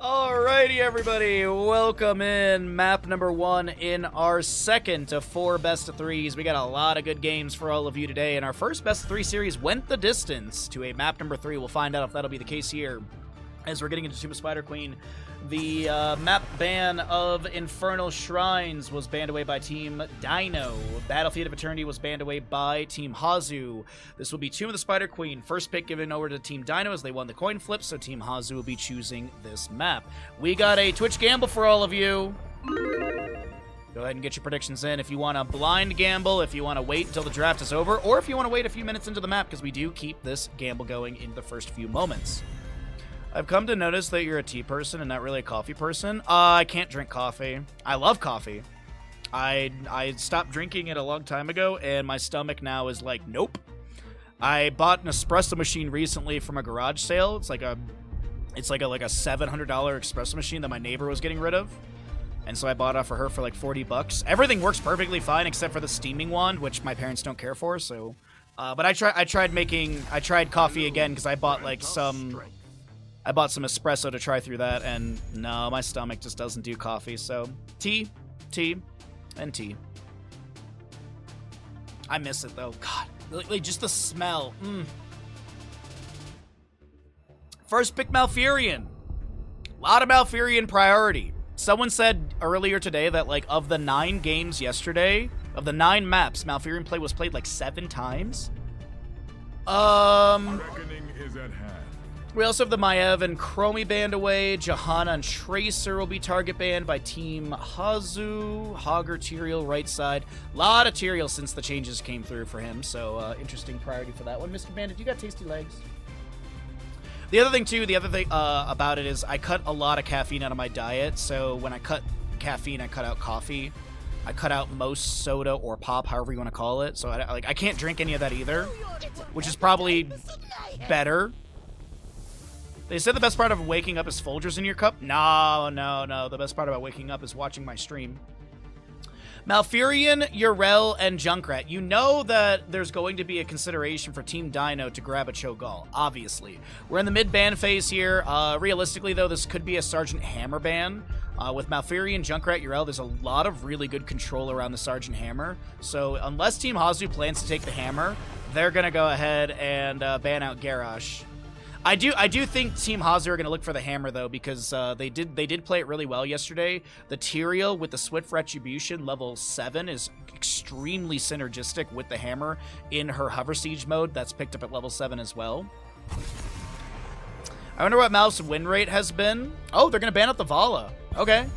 Alrighty, everybody, welcome in map number 1 in our second of 4 best of 3s. We got a lot of good games for all of you today, and our first best of 3 series went the distance to a map number 3. We'll find out if that'll be the case here as we're getting into Tomb of Spider Queen. The map ban of Infernal Shrines was banned away by Team Dynouh. Battlefield of Eternity was banned away by Team Hasu. This will be Tomb of the Spider Queen. First pick given over to Team Dynouh as they won the coin flip, so Team Hasu will be choosing this map. We got a Twitch gamble for all of you. Go ahead and get your predictions in. If you want to blind gamble, if you want to wait until the draft is over, or if you want to wait a few minutes into the map, because we do keep this gamble going in the first few moments. I've come to notice that you're a tea person and not really a coffee person. I can't drink coffee. I love coffee. I stopped drinking it a long time ago, and my stomach now is like, nope. I bought an espresso machine recently from a garage sale. It's like a $700 espresso machine that my neighbor was getting rid of. And so I bought it off of her for like 40 bucks. Everything works perfectly fine except for the steaming wand, which my parents don't care for, so but I tried coffee again because I bought some espresso to try through that, and no, my stomach just doesn't do coffee, so tea, and tea. I miss it, though. God, like just the smell. First pick Malfurion. A lot of Malfurion priority. Someone said earlier today that, like, of the 9 games yesterday, of the 9 maps, Malfurion play was played, like, 7 times. Reckoning is at hand. We also have the Maiev and Chromie banned away. Johanna and Tracer will be target banned by Team Hasu. Hogger, Tyrael, right side. A lot of Tyrael since the changes came through for him, so interesting priority for that one. Mr. Bandit, you got tasty legs. The other thing about it is I cut a lot of caffeine out of my diet, so when I cut caffeine, I cut out coffee. I cut out most soda or pop, however you want to call it, so I can't drink any of that either, which is probably better. They said the best part of waking up is Folgers in your cup. No. The best part about waking up is watching my stream. Malfurion, Yrel, and Junkrat. You know that there's going to be a consideration for Team Dynouh to grab a Cho'Gall, obviously. We're in the mid-ban phase here. Realistically, though, this could be a Sergeant Hammer ban. With Malfurion, Junkrat, Yrel, there's a lot of really good control around the Sergeant Hammer. So unless Team Hasu plans to take the Hammer, they're going to go ahead and ban out Garrosh. I do think Team Hasu are going to look for the Hammer, though, because they did play it really well yesterday. The Tyrael with the Swift Retribution level 7 is extremely synergistic with the Hammer in her Hover Siege mode. That's picked up at level 7 as well. I wonder what Mal's win rate has been. Oh, they're going to ban out the Vala. Okay.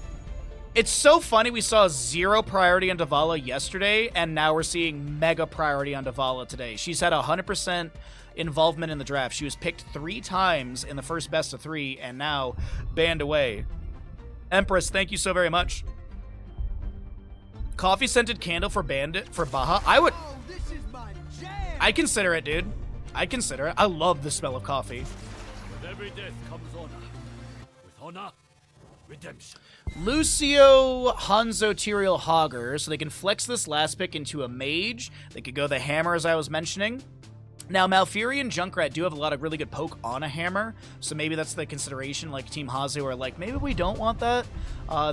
It's so funny we saw 0 priority on Davala yesterday, and now we're seeing mega priority on Davala today. She's had 100% involvement in the draft. She was picked 3 times in the first best of 3 and now banned away. Empress, thank you so very much. Coffee scented candle for Bandit for Baha. I consider it, dude. I consider it. I love the smell of coffee. With every death comes honor. With honor, redemption. Lucio, Hanzo, Tyrael, Hogger, so they can flex this last pick into a mage. They could go the Hammer, as I was mentioning. Now, Malfurion and Junkrat do have a lot of really good poke on a Hammer, so maybe that's the consideration, like Team Hasu are like, maybe we don't want that.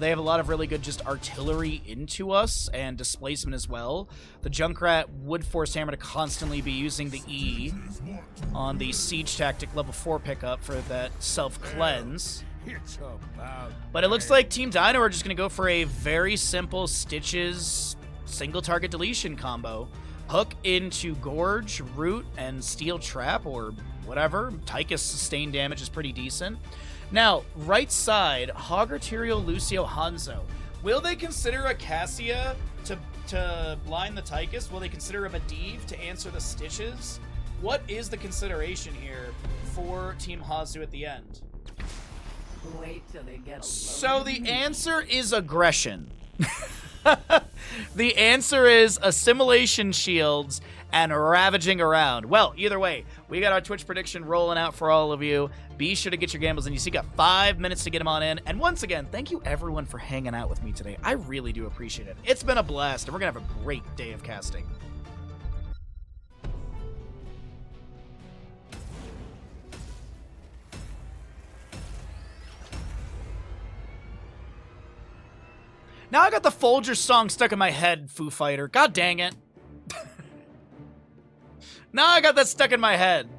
They have a lot of really good just artillery into us and displacement as well. The Junkrat would force Hammer to constantly be using the E on the Siege Tactic level 4 pickup for that self-cleanse. But it looks like Team Dynouh are just going to go for a very simple Stitches single target deletion combo. Hook into Gorge, Root, and Steel Trap, or whatever. Tychus sustained damage is pretty decent. Now, right side, Hogger, Tyrael, Lucio, Hanzo. Will they consider a Cassia to blind the Tychus? Will they consider a Medivh to answer the Stitches? What is the consideration here for Team Hasu at the end? Wait till they get alone. So the answer is aggression. The answer is assimilation shields and ravaging around. Well, either way, we got our Twitch prediction rolling out for all of you. Be sure to get your gambles in. You see, got 5 minutes to get them on in. And once again, thank you everyone for hanging out with me today. I really do appreciate it. It's been a blast, and we're going to have a great day of casting. Now I got the Folger song stuck in my head, Foo Fighter. God dang it. Now I got that stuck in my head.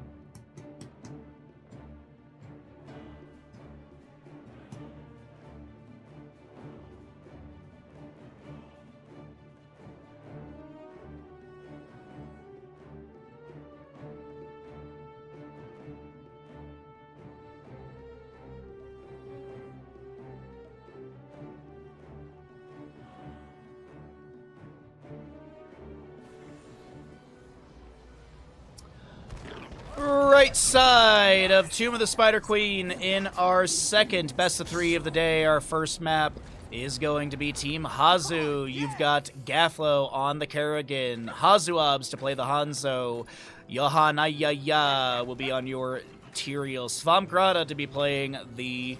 Right side of Tomb of the Spider Queen in our second best of 3 of the day. Our first map is going to be Team Hazu. You've got Gafflo on the Kerrigan, HasuObs to play the Hanzo, Yohanayaya will be on your Tyrael, Svamgrada to be playing the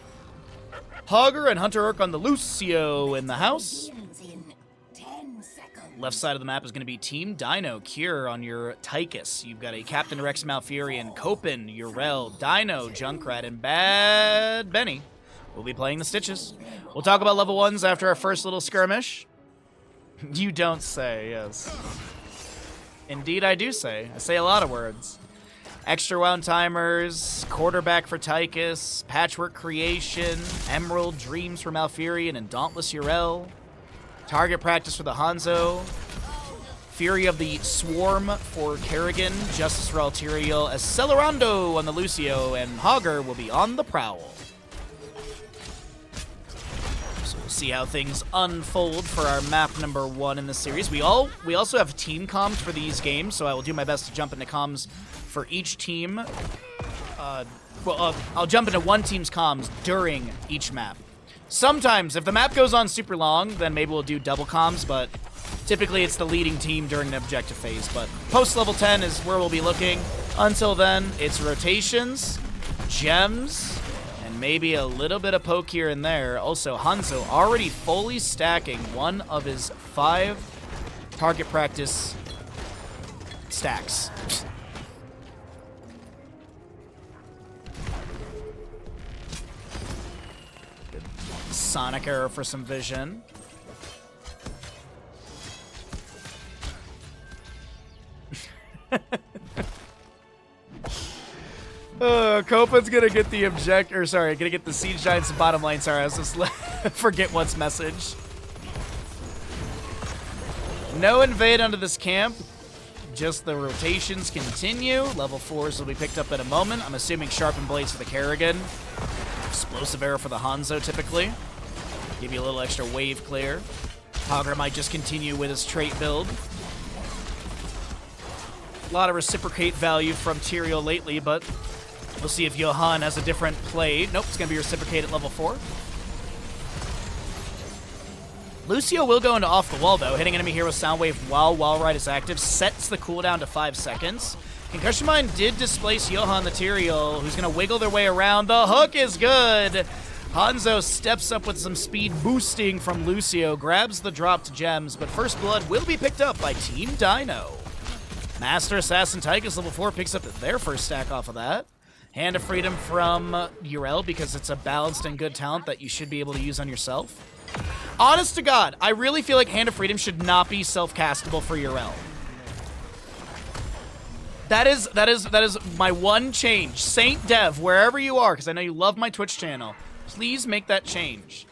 Hogger, and Hunter Urk on the Lucio in the house. Left side of the map is going to be Team Dynouh, Cure on your Tychus. You've got a Captain Rex Malfurion, Copen, Urel, Dynouh, Junkrat, and Bad Benny will be playing the Stitches. We'll talk about level 1s after our first little skirmish. You don't say, yes. Indeed I do say. I say a lot of words. Extra wound timers, quarterback for Tychus, Patchwork Creation, Emerald Dreams for Malfurion, and Dauntless Urel. Target practice for the Hanzo, Fury of the Swarm for Kerrigan, Justice for Tyrael, Accelerando on the Lucio, and Hogger will be on the Prowl. So we'll see how things unfold for our map number 1 in the series. We also have team comms for these games, so I will do my best to jump into comms for each team. I'll jump into one team's comms during each map. Sometimes, if the map goes on super long, then maybe we'll do double comms, but typically it's the leading team during the objective phase. But post-level 10 is where we'll be looking. Until then, it's rotations, gems, and maybe a little bit of poke here and there. Also, Hanzo already fully stacking one of his 5 target practice stacks. Sonic arrow for some vision. Copen's gonna get the gonna get the Siege Giants bottom lane. Sorry, I was just forget what's message. No invade onto this camp. Just the rotations continue. Level 4s will be picked up in a moment. I'm assuming Sharpened Blades for the Kerrigan. Explosive arrow for the Hanzo, typically. Give you a little extra wave clear. Hogger might just continue with his trait build. A lot of reciprocate value from Tyrael lately, but we'll see if Johan has a different play. Nope, it's going to be reciprocate at level 4. Lucio will go into off the wall, though. Hitting enemy here with Soundwave while Wall Ride is active sets the cooldown to 5 seconds. Concussion Mine did displace Johan the Tyrael, who's going to wiggle their way around. The hook is good. Hanzo steps up with some speed boosting from Lucio, grabs the dropped gems, but First Blood will be picked up by Team Dynouh. Master Assassin Tychus level 4 picks up their first stack off of that. Hand of Freedom from Urel, because it's a balanced and good talent that you should be able to use on yourself. Honest to God, I really feel like Hand of Freedom should not be self-castable for Urel. That is my one change. Saint Dev, wherever you are, because I know you love my Twitch channel, please make that change.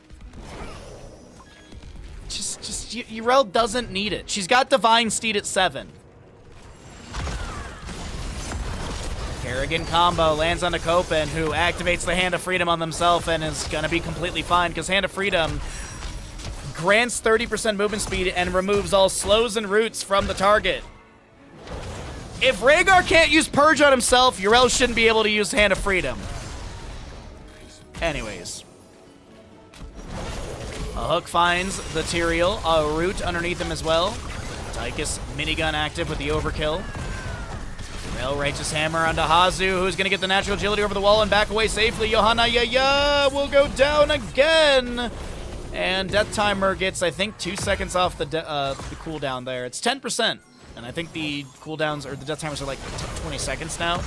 Just Urel doesn't need it. She's got Divine Steed at 7. Kerrigan combo lands on a Copen, who activates the Hand of Freedom on themselves and is gonna be completely fine, because Hand of Freedom grants 30% movement speed and removes all slows and roots from the target. If Rhaegar can't use Purge on himself, Urel shouldn't be able to use Hand of Freedom. Anyways. A hook finds the Tyrael, a root underneath him as well. Tychus minigun active with the overkill. Urel Righteous Hammer onto Hazu, who's going to get the natural agility over the wall and back away safely. Yohanayaya will go down again. And Death Timer gets, I think, 2 seconds off the cooldown there. It's 10%. And I think the cooldowns, or the death timers, are like 20 seconds now.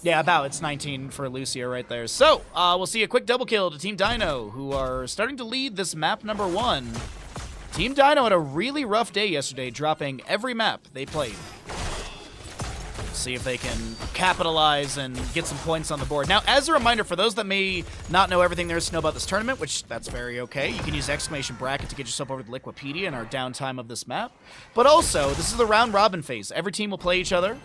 Yeah, about. It's 19 for Lucio right there. So, we'll see a quick double kill to Team Dynouh, who are starting to lead this map number 1. Team Dynouh had a really rough day yesterday, dropping every map they played. See if they can capitalize and get some points on the board. Now, as a reminder, for those that may not know everything there is to know about this tournament, which that's very okay, you can use exclamation bracket to get yourself over to Liquipedia in our downtime of this map. But also, this is the round-robin phase. Every team will play each other,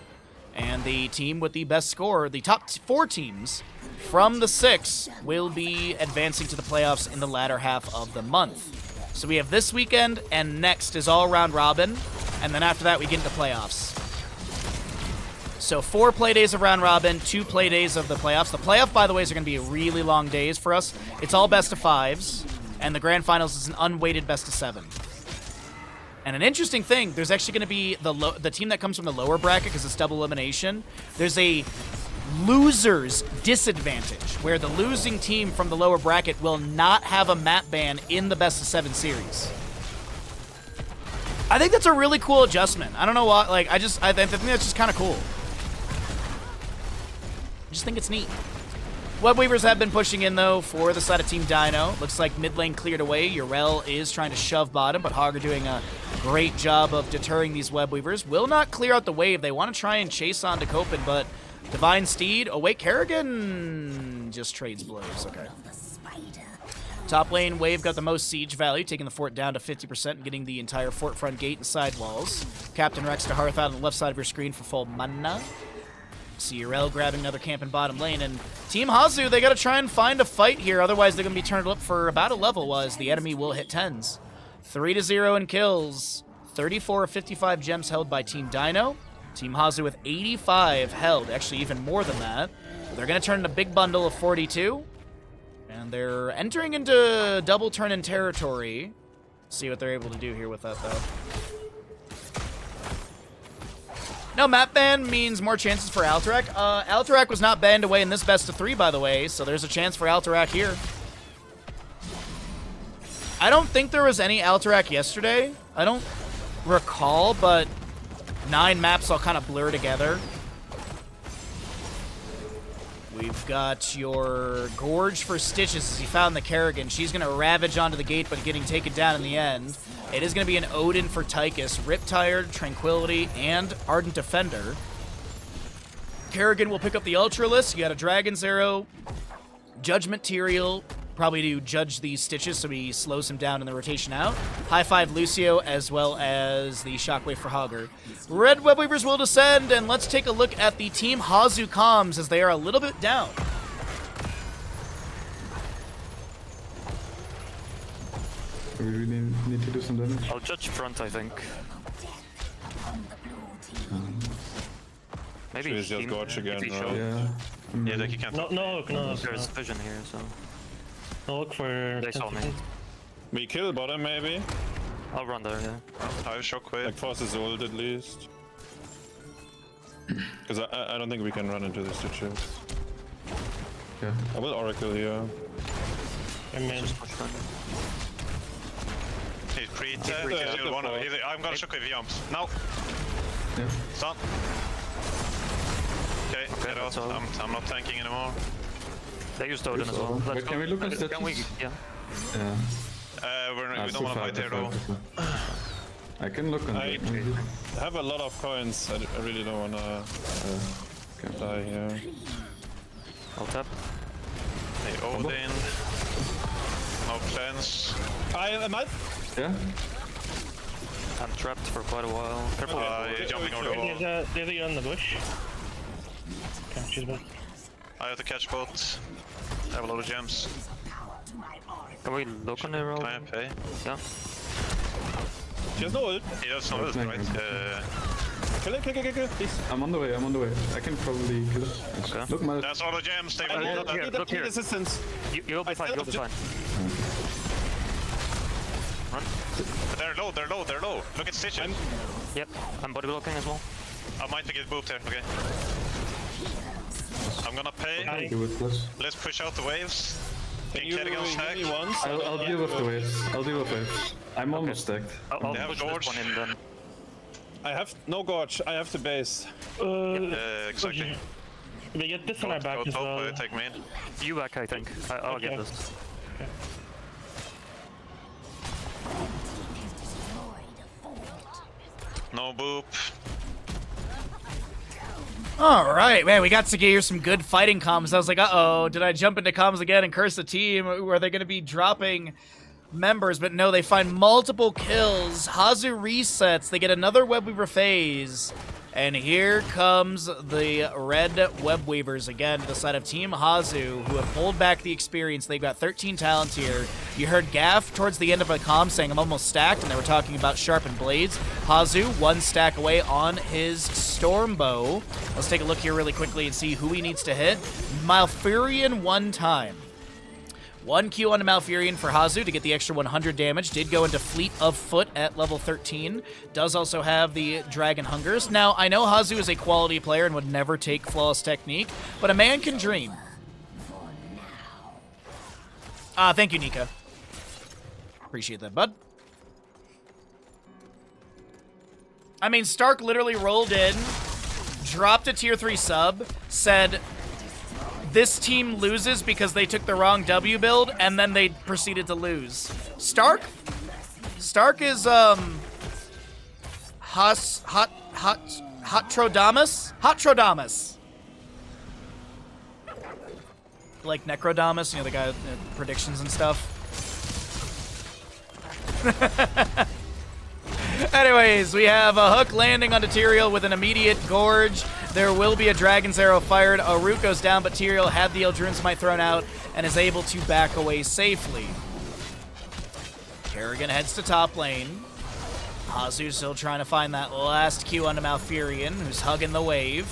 and the team with the best score, the top 4 teams from the 6, will be advancing to the playoffs in the latter half of the month. So we have this weekend, and next is all round-robin, and then after that we get into playoffs. So 4 play days of round robin, 2 play days of the playoffs. The playoff, by the way, are going to be really long days for us. It's all best of 5s, and the grand finals is an unweighted best of 7. And an interesting thing, there's actually going to be the team that comes from the lower bracket, because it's double elimination. There's a loser's disadvantage, where the losing team from the lower bracket will not have a map ban in the best of 7 series. I think that's a really cool adjustment. I don't know why, like, I think that's just kind of cool. I just think it's neat. Webweavers have been pushing in, though, for the side of Team Dynouh. Looks like mid lane cleared away. Urel is trying to shove bottom, but Hogger doing a great job of deterring these Webweavers. Will not clear out the wave. They want to try and chase on to Copen, but Divine Steed. Oh, wait, Kerrigan just trades blows. Okay. Top lane, Wave got the most siege value, taking the fort down to 50% and getting the entire fort front gate and side walls. Captain Rex to Hearth out on the left side of your screen for full mana. CRL grabbing another camp in bottom lane, and Team Hasu, they got to try and find a fight here, otherwise they're going to be turned up for about a level, as the enemy will hit 10s. 3-0 in kills, 34 of 55 gems held by Team Dynouh. Team Hasu with 85 held, actually even more than that. They're going to turn in a big bundle of 42, and they're entering into double turn-in territory. See what they're able to do here with that, though. No, map ban means more chances for Alterac. Alterac was not banned away in this best of 3, by the way, so there's a chance for Alterac here. I don't think there was any Alterac yesterday. I don't recall, but 9 maps all kind of blur together. We've got your Gorge for Stitches as he found the Kerrigan. She's going to ravage onto the gate, but getting taken down in the end. It is going to be an Odin for Tychus. Riptide, Tranquility, and Ardent Defender. Kerrigan will pick up the Ultralisk. You got a Dragon's Arrow, Judgment Tyrael, probably to judge these Stitches so he slows him down in the rotation out. High Five Lucio, as well as the Shockwave for Hogger. Red Webweavers will descend, and let's take a look at the Team Hasu comms as they are a little bit down. We really need to do some damage. I'll judge front, I think. Maybe Should we just Gorge again, right? Yeah. Yeah, like you can't. No, There's vision here, so no, look for. they saw me. We kill bottom maybe. I'll run there, yeah. I have shockwave. Like force his ult at least. Because I don't think we can run into the stitches. Yeah. I will Oracle here. He's pre-10, I'm gonna shockwave he jumps. Now! Yeah. Stun! Okay, get out. I'm not tanking anymore. They used Odin as well. Wait, can we look at Can we? stitches? Yeah. Yeah. We don't wanna fight there though. I can look on I that. have a lot of coins. I really don't wanna die here. I'll tap. Hey, Odin. No cleanse. I might. Yeah? I'm trapped for quite a while. Careful. He's jumping over the wall. There's a in the bush. Okay, she's back. I have to catch both. I have a lot of gems. Can we look on the roll? Can I pay? Yeah. She has no ult. He has some ult, right? Kill it, please. I'm on the way, I can probably kill it. Okay. Look, my... That's all the gems. They will I not need look here. assistance. You'll be fine, you'll be fine. Run. They're low. Look at Stitches. Yep, I'm body blocking as well. I might get booped here, okay. I'm gonna pay. Do it, plus. Let's push out the waves. Can you Kerrigan give me once? I'll deal with the waves. I'm almost stacked. I'll They have push Gorge. this one in then. I have no Gorge. I have the base. Exactly. We get this on Go, our back go as top, well. take mid. You back, I think. I'll Okay. get this. No boop. All right, man, we got to hear some good fighting comms. I was like, uh-oh, did I jump into comms again and curse the team? Are they going to be dropping members? But no, they find multiple kills. Hasu resets. They get another Web Weaver phase. And here comes the red Web Weavers again to the side of Team Hasu, who have pulled back the experience. They've got 13 talents here. You heard Gaff towards the end of a comm saying, I'm almost stacked, and they were talking about sharpened blades. Hasu, 1 stack away on his Stormbow. Let's take a look here really quickly and see who he needs to hit. Malfurion 1 time. 1 Q onto Malfurion for Hasu to get the extra 100 damage. Did go into Fleet of Foot at level 13. Does also have the Dragon Hungers. Now, I know Hasu is a quality player and would never take Flawless Technique, but a man can dream. Thank you, Nika. Appreciate that, bud. I mean, Stark literally rolled in, dropped a tier 3 sub, said, this team loses because they took the wrong W build, and then they proceeded to lose. Stark is, Hotrodamus. Like Necrodamus, you know, the guy with predictions and stuff. Anyways, we have a hook landing onto Tyrael with an immediate gorge. There will be a Dragon's Arrow fired. A root goes down, but Tyrael had the Eldruin Smite thrown out and is able to back away safely. Kerrigan heads to top lane. Hasu still trying to find that last Q onto Malfurion, who's hugging the wave.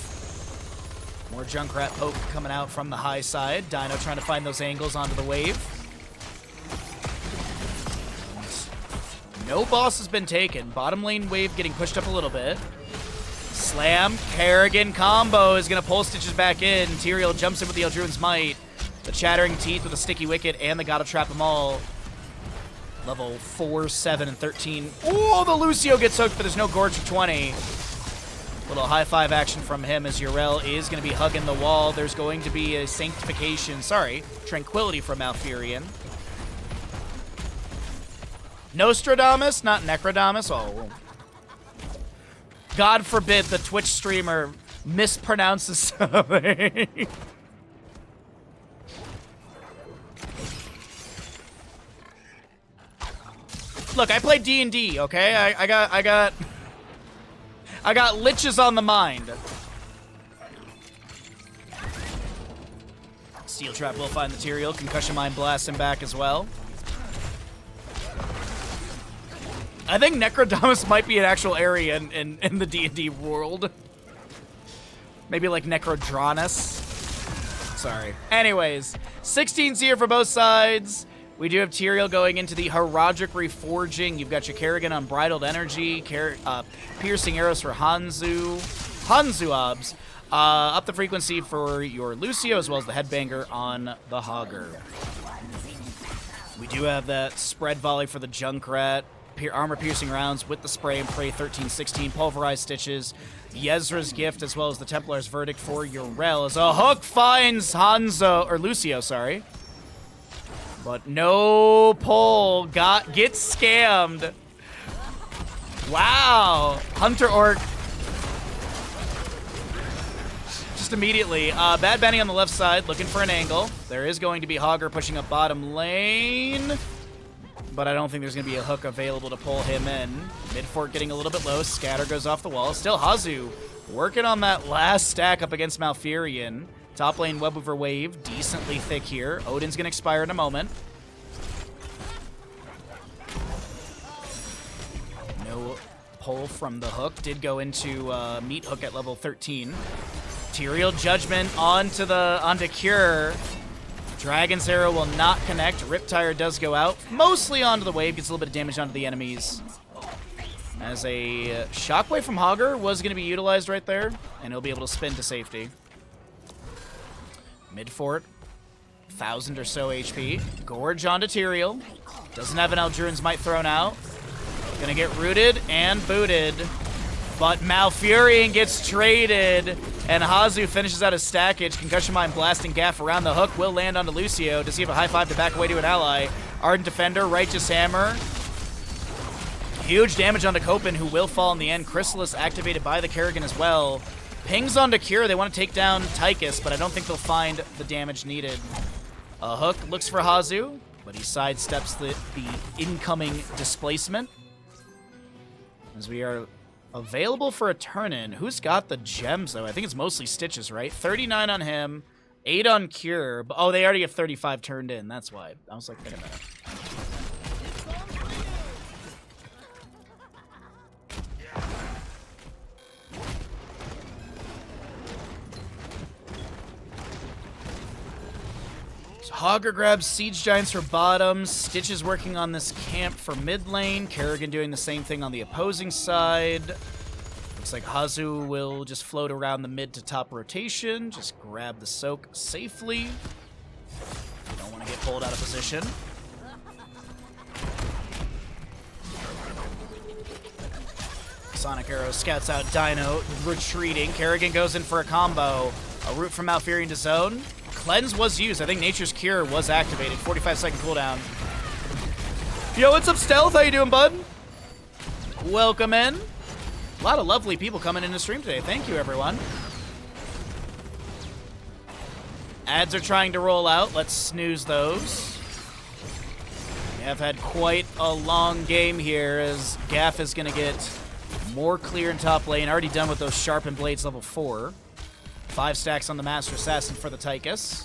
More Junkrat poke coming out from the high side. Dynouh trying to find those angles onto the wave. No boss has been taken. Bottom lane wave getting pushed up a little bit. Slam, Kerrigan combo is going to pull Stitches back in. Tyrael jumps in with the Eldruin's Might. The Chattering Teeth with a Sticky Wicket, and the Gotta Trap them all. Level 4, 7, and 13. Oh, the Lucio gets hooked, but there's no Gorge for 20. Little high five action from him as Yrel is going to be hugging the wall. There's going to be a Tranquility from Malfurion. Nostradamus, not Necrodamus. Oh. God forbid the Twitch streamer mispronounces something. Look, I play D&D, okay? I got liches on the mind. Steel Trap will find the Tyrael. Concussion Mine blasts him back as well. I think Necrodamus might be an actual area in the D&D world. Maybe like Necrodranus. Sorry. Anyways, 16's here for both sides. We do have Tyrael going into the Heraldric Reforging. You've got your Kerrigan Unbridled Energy, Piercing Arrows for HasuObs. Up the frequency for your Lucio, as well as the Headbanger on the Hogger. We do have that Spread Volley for the Junkrat. Armor-piercing rounds with the Spray and Pray 13-16, Pulverized Stitches, Yezra's Gift, as well as the Templar's Verdict for Yrel, as a hook finds Lucio, sorry. But no pull, gets scammed. Wow, Hunter Orc. Just immediately, Bad Benny on the left side, looking for an angle. There is going to be Hogger pushing up bottom lane. But I don't think there's going to be a hook available to pull him in. Midfort getting a little bit low. Scatter goes off the wall. Still Hasu working on that last stack up against Malfurion. Top lane Web Weaver wave. Decently thick here. Odin's going to expire in a moment. No pull from the hook. Did go into Meat Hook at level 13. Tyrael Judgment onto Cure. Dragon's Arrow will not connect. Riptire does go out. Mostly onto the wave. Gets a little bit of damage onto the enemies. As a Shockwave from Hogger was going to be utilized right there. And he'll be able to spin to safety. Midfort. 1,000 or so HP. Gorge onto Tyrael. Doesn't have an Eldruin's Might thrown out. Gonna get rooted and booted. But Malfurion gets traded. And Hazu finishes out his stackage. Concussion Mine blasting Gaff around the hook. Will land onto Lucio. Does he have a high five to back away to an ally? Ardent Defender, Righteous Hammer. Huge damage onto Copen, who will fall in the end. Chrysalis activated by the Kerrigan as well. Pings onto Cure. They want to take down Tychus, but I don't think they'll find the damage needed. A hook looks for Hazu, but he sidesteps the incoming displacement. As we are available for a turn-in. Who's got the gems, though? I think it's mostly Stitches, right? 39 on him, 8 on Cure. Oh, they already have 35 turned in. That's why. I was like, wait a minute. So Hogger grabs Siege Giants for bottom. Stitches working on this camp for mid lane. Kerrigan doing the same thing on the opposing side. Looks like Hazu will just float around the mid to top rotation. Just grab the soak safely. Don't want to get pulled out of position. Sonic Arrow scouts out Dynouh, retreating. Kerrigan goes in for a combo. A root from Malfurion to zone. Cleanse was used. I think Nature's Cure was activated. 45-second cooldown. Yo, what's up, Stealth? How you doing, bud? Welcome in. A lot of lovely people coming in the stream today. Thank you, everyone. Ads are trying to roll out. Let's snooze those. We have had quite a long game here as Gaff is going to get more clear in top lane. Already done with those Sharpened Blades level 4. 5 stacks on the Master Assassin for the Tychus.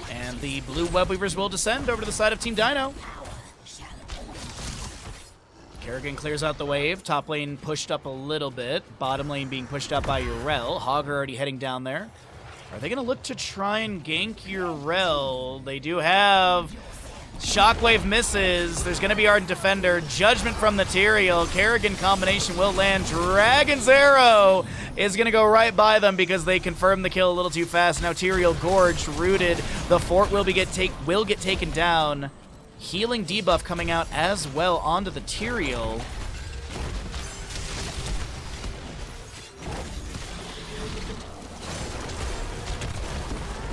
And the blue Webweavers will descend over to the side of Team Dynouh. Kerrigan clears out the wave. Top lane pushed up a little bit. Bottom lane being pushed up by Urel. Hogger already heading down there. Are they going to look to try and gank Urel? They do have... Shockwave misses. There's going to be Ardent Defender. Judgment from the Tyrael. Kerrigan combination will land. Dragon's Arrow is going to go right by them because they confirmed the kill a little too fast. Now Tyrael gorged, rooted. The fort will get taken down. Healing debuff coming out as well onto the Tyrael.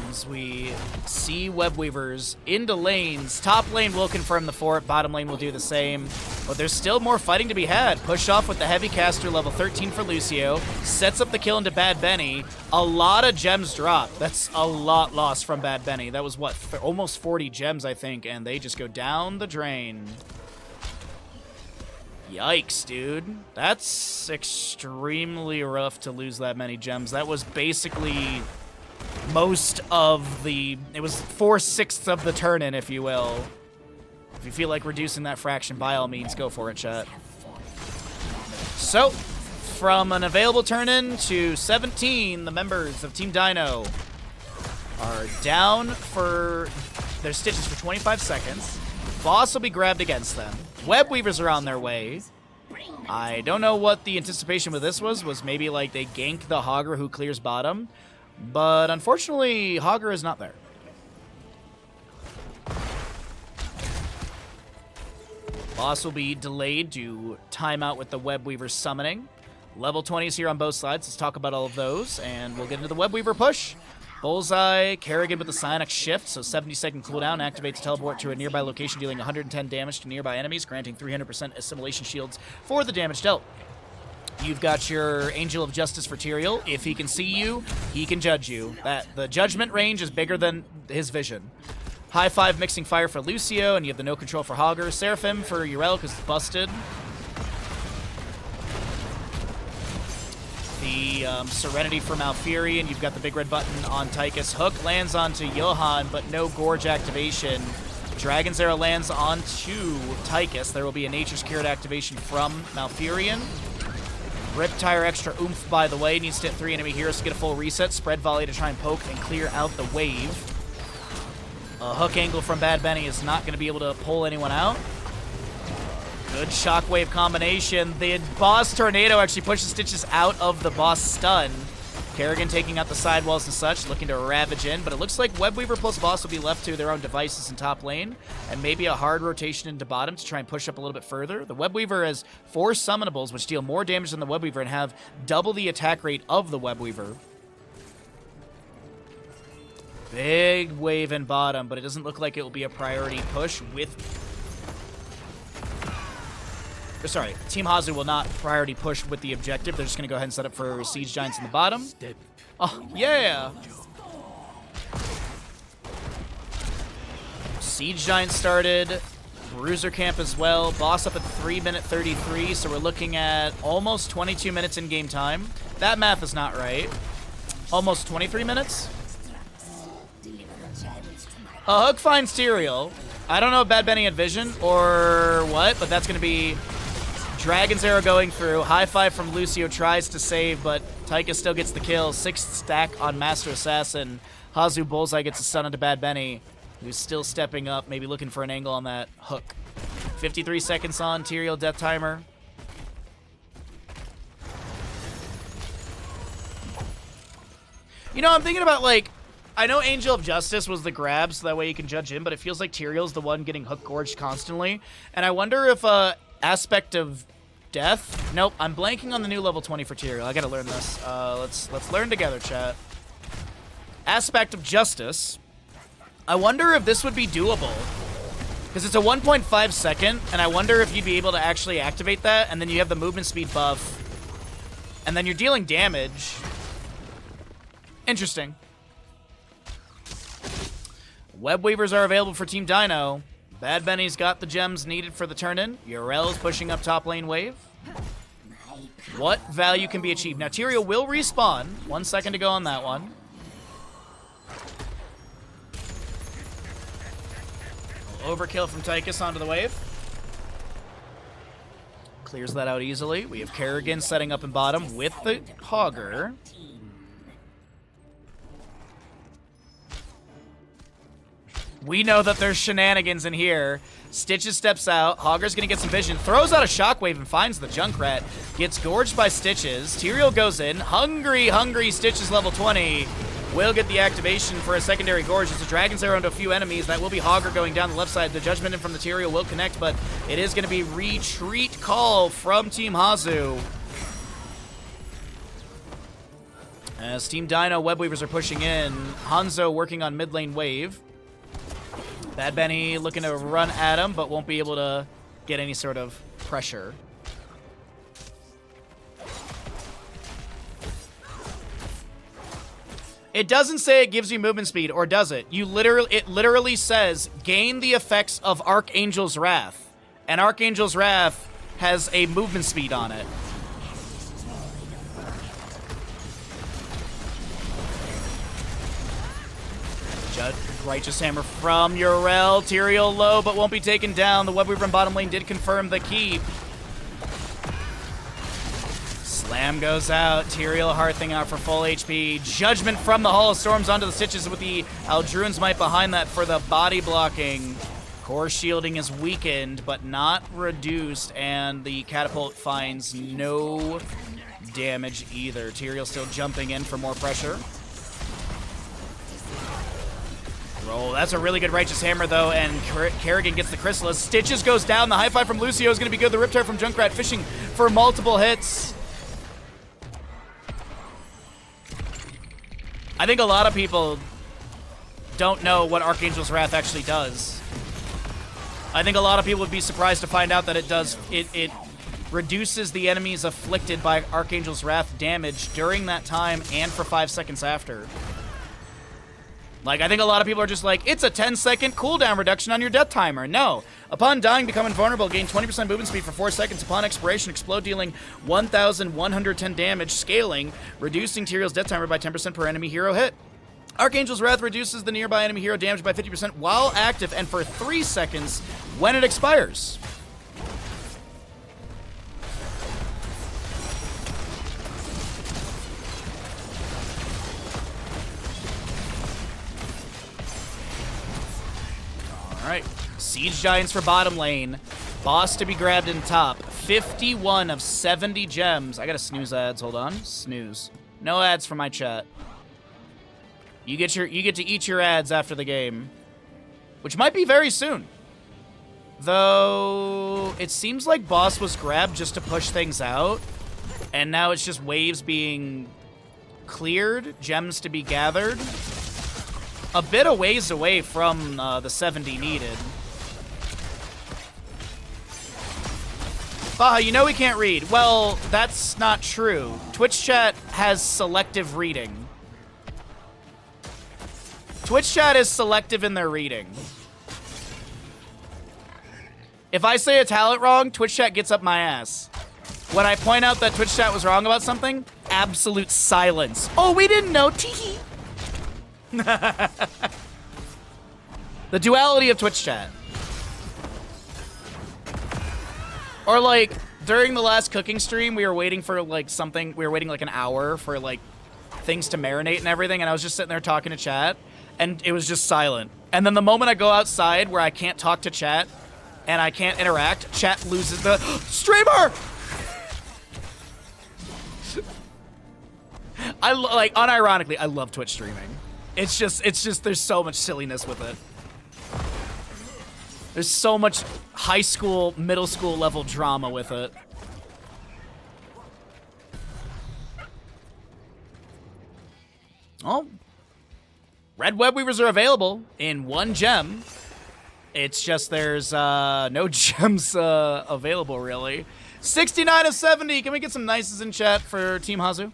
As we see Webweavers into lanes. Top lane will confirm the fort. Bottom lane will do the same. But there's still more fighting to be had. Push off with the Heavy Caster, level 13 for Lucio. Sets up the kill into Bad Benny. A lot of gems dropped. That's a lot lost from Bad Benny. That was, what, almost 40 gems, I think. And they just go down the drain. Yikes, dude. That's extremely rough to lose that many gems. That was basically... most of the... It was 4/6 of the turn-in, if you will. If you feel like reducing that fraction, by all means, go for it, chat. So, from an available turn-in to 17, the members of Team Dynouh are down for their Stitches for 25 seconds. Boss will be grabbed against them. Webweavers are on their way. I don't know what the anticipation with this was maybe like they gank the Hogger who clears bottom. But unfortunately, Hogger is not there. Boss will be delayed to time out with the Webweaver summoning. Level 20s here on both sides. Let's talk about all of those, and we'll get into the Webweaver push. Bullseye, Kerrigan with the Psionic Shift, so 70-second cooldown, activates teleport to a nearby location, dealing 110 damage to nearby enemies, granting 300% assimilation shields for the damage dealt. You've got your Angel of Justice for Tyrael. If he can see you, he can judge you. The judgment range is bigger than his vision. High 5 Mixing Fire for Lucio, and you have the No Control for Hogger. Seraphim for Urel because it's busted. The Serenity for Malfurion. You've got the big red button on Tychus. Hook lands onto Johan, but no Gorge activation. Dragon's Arrow lands onto Tychus. There will be a Nature's Cure activation from Malfurion. Riptire extra oomph, by the way. Needs to hit 3 enemy heroes to get a full reset. Spread Volley to try and poke and clear out the wave. A hook angle from Bad Benny is not going to be able to pull anyone out. Good shockwave combination. The boss Tornado actually pushes Stitches out of the boss stun. Kerrigan taking out the sidewalls and such, looking to ravage in, but it looks like Webweaver plus Boss will be left to their own devices in top lane, and maybe a hard rotation into bottom to try and push up a little bit further. The Webweaver has 4 summonables, which deal more damage than the Webweaver and have double the attack rate of the Webweaver. Big wave in bottom, but it doesn't look like it will be a priority push with... Sorry, Team Hasu will not priority push with the objective. They're just going to go ahead and set up for Siege Giants in the bottom. Oh, yeah! Siege Giants started. Bruiser Camp as well. Boss up at 3 minute 33, so we're looking at almost 22 minutes in game time. That math is not right. Almost 23 minutes? Hook finds Tyrael. I don't know if Bad Benny had vision or what, but that's going to be Dragon's Arrow going through. High five from Lucio, tries to save, but Taika still gets the kill. 6th stack on Master Assassin. Hasu Bullseye gets a stun into Bad Benny, who's still stepping up, maybe looking for an angle on that hook. 53 seconds on, Tyrael death timer. You know, I'm thinking about, like, I know Angel of Justice was the grab, so that way you can judge him, but it feels like Tyrael's the one getting hook gorged constantly. And I wonder if aspect of death. Nope, I'm blanking on the new level 20 for Tyrael. I gotta learn this. Let's learn together, chat. Aspect of Justice. I wonder if this would be doable. Because it's a 1.5 second, and I wonder if you'd be able to actually activate that, and then you have the movement speed buff, and then you're dealing damage. Interesting. Webweavers are available for Team Dynouh. Bad Benny's got the gems needed for the turn-in. Urel's pushing up top lane wave. What value can be achieved? Now, Tyrael will respawn. 1 second to go on that one. Overkill from Tychus onto the wave. Clears that out easily. We have Kerrigan setting up in bottom with the Hogger. We know that there's shenanigans in here. Stitches steps out. Hogger's going to get some vision. Throws out a shockwave and finds the Junkrat. Gets gorged by Stitches. Tyrael goes in. Hungry Stitches level 20. Will get the activation for a secondary gorge. It's a Dragon's Arrow into a few enemies. That will be Hogger going down the left side. The Judgment in from the Tyrael will connect, but it is going to be retreat call from Team Hasu. As Team Dynouh Webweavers are pushing in. Hanzo working on mid lane wave. Bad Benny looking to run at him, but won't be able to get any sort of pressure. It doesn't say it gives you movement speed, or does it? It literally says gain the effects of Archangel's Wrath, and Archangel's Wrath has a movement speed on it. Righteous Hammer from Urel. Tyrael low, but won't be taken down. The Webweaver in bottom lane did confirm the keep. Slam goes out. Tyrael hearthing out for full HP. Judgment from the Hall of Storms onto the Stitches with the Aldruin's Might behind that for the body blocking. Core shielding is weakened, but not reduced, and the Catapult finds no damage either. Tyrael still jumping in for more pressure. Oh, that's a really good Righteous Hammer, though, and Kerrigan gets the Chrysalis. Stitches goes down. The high five from Lucio is going to be good. The Riptide from Junkrat fishing for multiple hits. I think a lot of people don't know what Archangel's Wrath actually does. I think a lot of people would be surprised to find out that it does. It reduces the enemies afflicted by Archangel's Wrath damage during that time and for 5 seconds after. Like, I think a lot of people are just like, it's a 10-second cooldown reduction on your death timer. No. Upon dying, become invulnerable, gain 20% movement speed for 4 seconds. Upon expiration, explode, dealing 1,110 damage, scaling, reducing Tyrael's death timer by 10% per enemy hero hit. Archangel's Wrath reduces the nearby enemy hero damage by 50% while active and for 3 seconds when it expires. Alright, Siege Giants for bottom lane. Boss to be grabbed in top. 51 of 70 gems. I gotta snooze ads, hold on. Snooze. No ads for my chat. You get to eat your ads after the game, which might be very soon. Though it seems like boss was grabbed just to push things out, and now it's just waves being cleared, gems to be gathered. A bit of ways away from the 70 needed. Baha, you know we can't read. Well, that's not true. Twitch chat has selective reading. Twitch chat is selective in their reading. If I say a talent wrong, Twitch chat gets up my ass. When I point out that Twitch chat was wrong about something, absolute silence. Oh, we didn't know. Tee. The duality of Twitch chat. Or like during the last cooking stream, we were waiting for like something. We were waiting like an hour for like things to marinate and everything, and I was just sitting there talking to chat, and it was just silent. And then the moment I go outside where I can't talk to chat and I can't interact, chat loses the streamer. Like unironically, I love Twitch streaming. It's just there's so much silliness with it. There's so much high school, middle school level drama with it. Oh. Red Web Weavers are available in 1 gem. It's just there's no gems available, really. 69 of 70. Can we get some nices in chat for Team Hasu?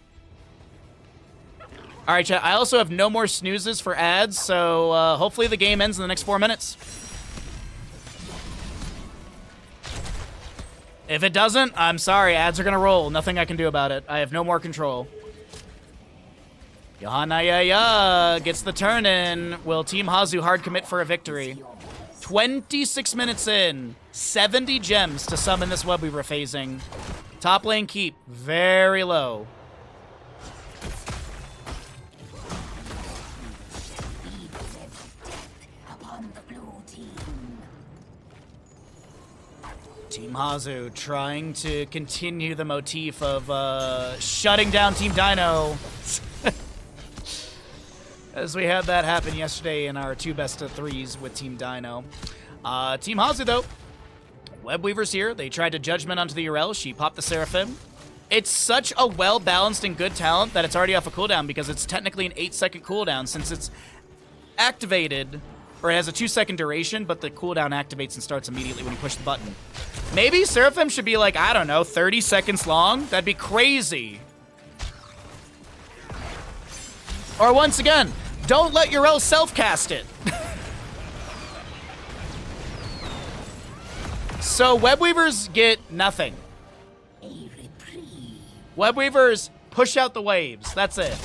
All right, chat. I also have no more snoozes for ads, so hopefully the game ends in the next 4 minutes. If it doesn't, I'm sorry. Ads are going to roll. Nothing I can do about it. I have no more control. Yohanna gets the turn in. Will Team Hasu hard commit for a victory? 26 minutes in. 70 gems to summon this web weaver phasing. Top lane keep. Very low. Team Hasu trying to continue the motif of shutting down Team Dynouh. As we had that happen yesterday in our 2 best-of-3s with Team Dynouh. Team Hasu, though. Web Weaver's here. They tried to judgment onto the Urel. She popped the Seraphim. It's such a well-balanced and good talent that it's already off a cooldown because it's technically an 8-second cooldown since it's activated, or it has a 2-second duration, but the cooldown activates and starts immediately when you push the button. Maybe Seraphim should be like, I don't know, 30 seconds long? That'd be crazy. Or once again, don't let Urel self-cast it. So Web Weavers get nothing. Web Weavers push out the waves. That's it.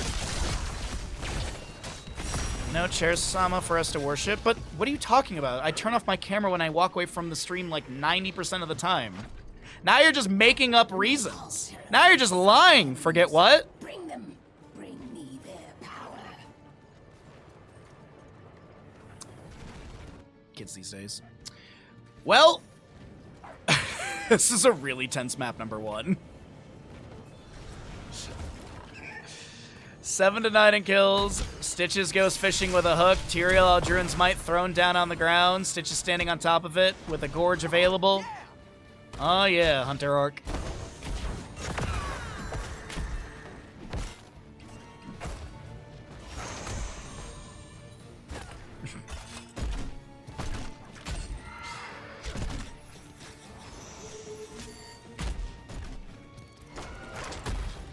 No Chair-sama for us to worship, but what are you talking about? I turn off my camera when I walk away from the stream like 90% of the time. Now you're just making up reasons. Now you're just lying. Forget what? Bring them. Bring me their power. Kids these days. Well, this is a really tense map, number 1. 7 to 9 in kills. Stitches goes fishing with a hook. Tyrael Aldruin's Might thrown down on the ground. Stitches standing on top of it with a Gorge available. Oh yeah, Hunter Orc.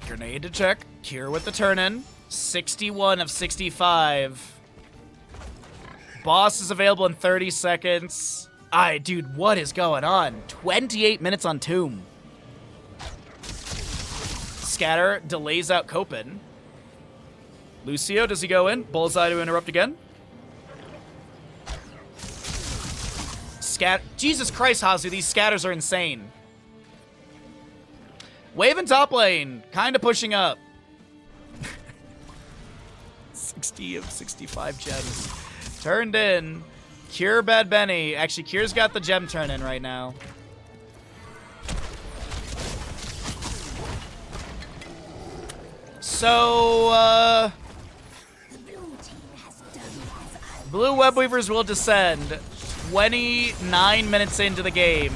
Grenade to check. Cure with the turn-in. 61 of 65. Boss is available in 30 seconds. Dude, what is going on? 28 minutes on Tomb. Scatter delays out Copen. Lucio, does he go in? Bullseye to interrupt again. Jesus Christ, Hasu, these scatters are insane. Wave in top lane, kind of pushing up. 60 of 65 gems. Turned in. Cure Bad Benny. Actually, Cure's got the gem turn in right now. So, Blue Web Weavers will descend 29 minutes into the game.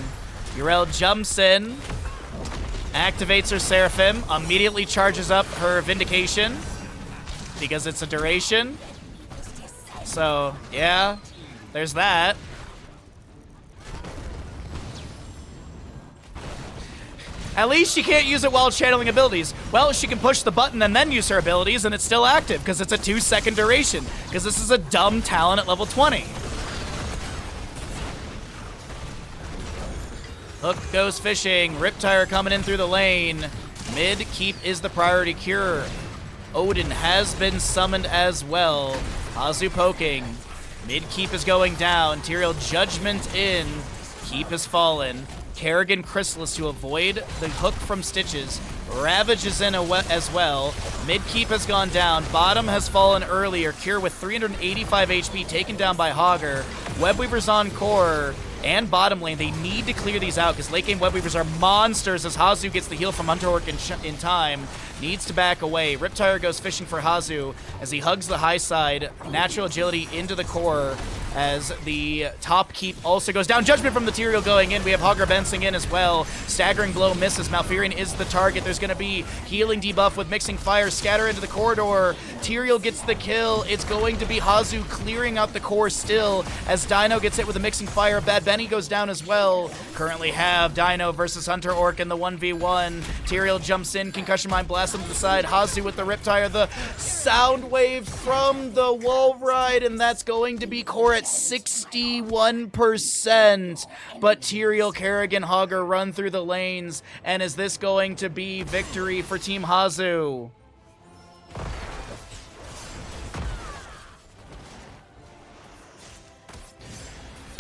Yrel jumps in, activates her Seraphim, immediately charges up her Vindication because it's a duration. So, yeah, there's that. At least she can't use it while channeling abilities. Well, she can push the button and then use her abilities, and it's still active because it's a 2-second duration. Because this is a dumb talent at level 20. Hook goes fishing. Riptire coming in through the lane. Mid keep is the priority cure. Odin has been summoned as well. Hazu poking. Mid keep is going down. Tyrael Judgment in. Keep has fallen. Kerrigan Chrysalis to avoid the hook from Stitches. Ravage is in as well. Mid keep has gone down. Bottom has fallen earlier. Cure with 385 HP taken down by Hogger. Webweaver's on core and bottom lane. They need to clear these out because late game Webweavers are monsters as Hazu gets the heal from Hunterorc in time. Needs to back away. Riptire goes fishing for Hazu as he hugs the high side. Natural agility into the core as the top keep also goes down. Judgment from the Tyrael going in. We have Hogger bouncing in as well. Staggering blow misses. Malfurion is the target. There's going to be healing debuff with Mixing Fire. Scatter into the corridor. Tyrael gets the kill. It's going to be Hazu clearing out the core still as Dynouh gets hit with a Mixing Fire. Bad Benny goes down as well. Currently have Dynouh versus Hunterorc in the 1v1. Tyrael jumps in. Concussion Mind blasts him to the side. Hazu with the Riptire. The sound wave from the wall ride, and that's going to be core at 61%. But Tyrael, Kerrigan, Hogger run through the lanes, and is this going to be victory for Team Hazu?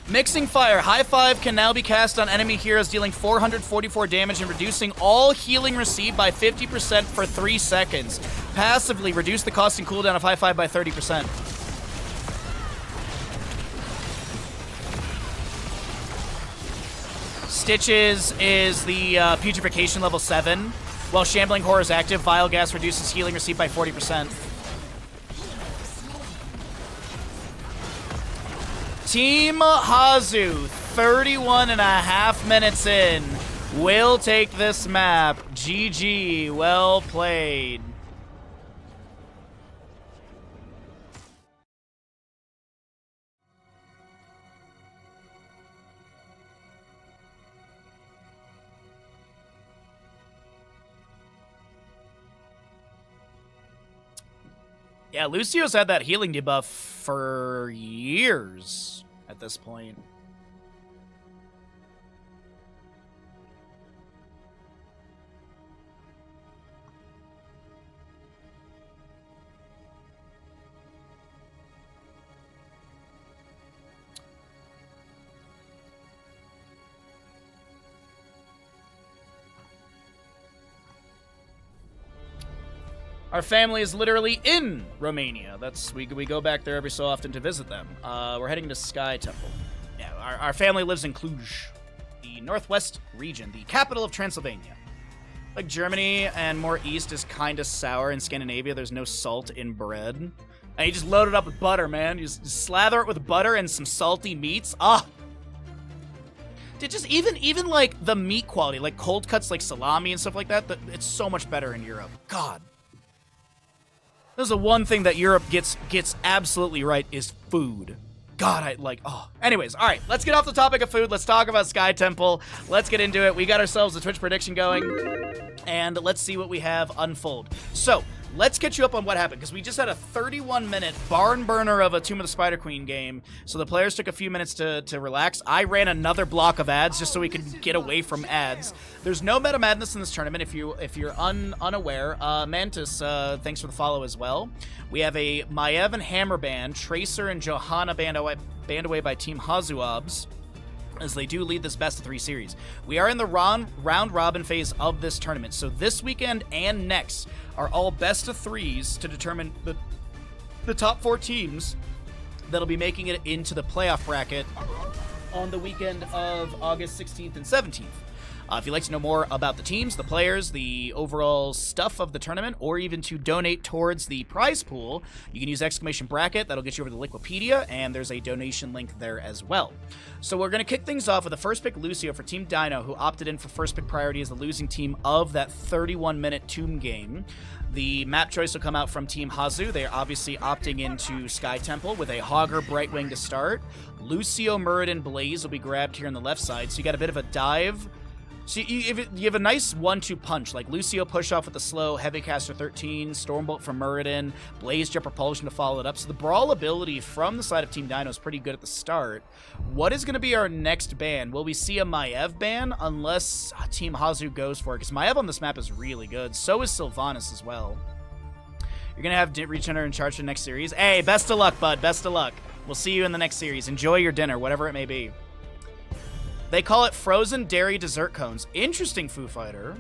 Mixing Fire. High Five can now be cast on enemy heroes, dealing 444 damage and reducing all healing received by 50% for 3 seconds. Passively reduce the cost and cooldown of High Five by 30%. Stitches is the Putrefaction level 7. While Shambling Horror is active, Vile Gas reduces healing received by 40%. Team Hazu, 31.5 minutes in, will take this map. GG, well played. Yeah, Lucio's had that healing debuff for years at this point. Our family is literally in Romania. We go back there every so often to visit them. We're heading to Sky Temple. Yeah, our family lives in Cluj, the northwest region, the capital of Transylvania. Like Germany and more east is kind of sour. In Scandinavia, there's no salt in bread. And you just load it up with butter, man. You just slather it with butter and some salty meats. Ah! Dude, just even like the meat quality, like cold cuts like salami and stuff like that, it's so much better in Europe. God. This is the one thing that Europe gets absolutely right is food. God, I like, oh. Anyways, all right, let's get off the topic of food. Let's talk about Sky Temple. Let's get into it. We got ourselves a Twitch prediction going, and let's see what we have unfold. So, let's get you up on what happened, because we just had a 31-minute barn burner of a Tomb of the Spider Queen game, so the players took a few minutes to relax. I ran another block of ads just so we could get away from ads. There's no Meta Madness in this tournament if you're unaware. Mantis, thanks for the follow as well. We have a Maiev and Hammer band, Tracer and Johanna band away by Team HasuObs, as they do lead this best-of-3 series. We are in the round-robin phase of this tournament, so this weekend and next are all best-of-3s to determine the top 4 teams that'll be making it into the playoff bracket on the weekend of August 16th and 17th. If you'd like to know more about the teams, the players, the overall stuff of the tournament, or even to donate towards the prize pool, you can use exclamation bracket. That'll get you over to Wikipedia, and there's a donation link there as well. So we're going to kick things off with the first pick, Lucio, for Team Dynouh, who opted in for first pick priority as the losing team of that 31-minute tomb game. The map choice will come out from Team Hasu. They are obviously opting into Sky Temple with a Hogger Brightwing to start. Lucio, Muradin, Blaze will be grabbed here on the left side, so you got a bit of a dive. So you have a nice 1-2 punch, like Lucio push off with the slow, Heavycaster 13, Stormbolt from Muradin, Blaze Jet Propulsion to follow it up. So the brawl ability from the side of Team Dynouh is pretty good at the start. What is going to be our next ban? Will we see a Maiev ban? Unless Team Hasu goes for it, because Maiev on this map is really good. So is Sylvanas as well. You're going to have Regener in charge for the next series. Hey, best of luck, bud. Best of luck. We'll see you in the next series. Enjoy your dinner, whatever it may be. They call it frozen dairy dessert cones. Interesting, Foo Fighter.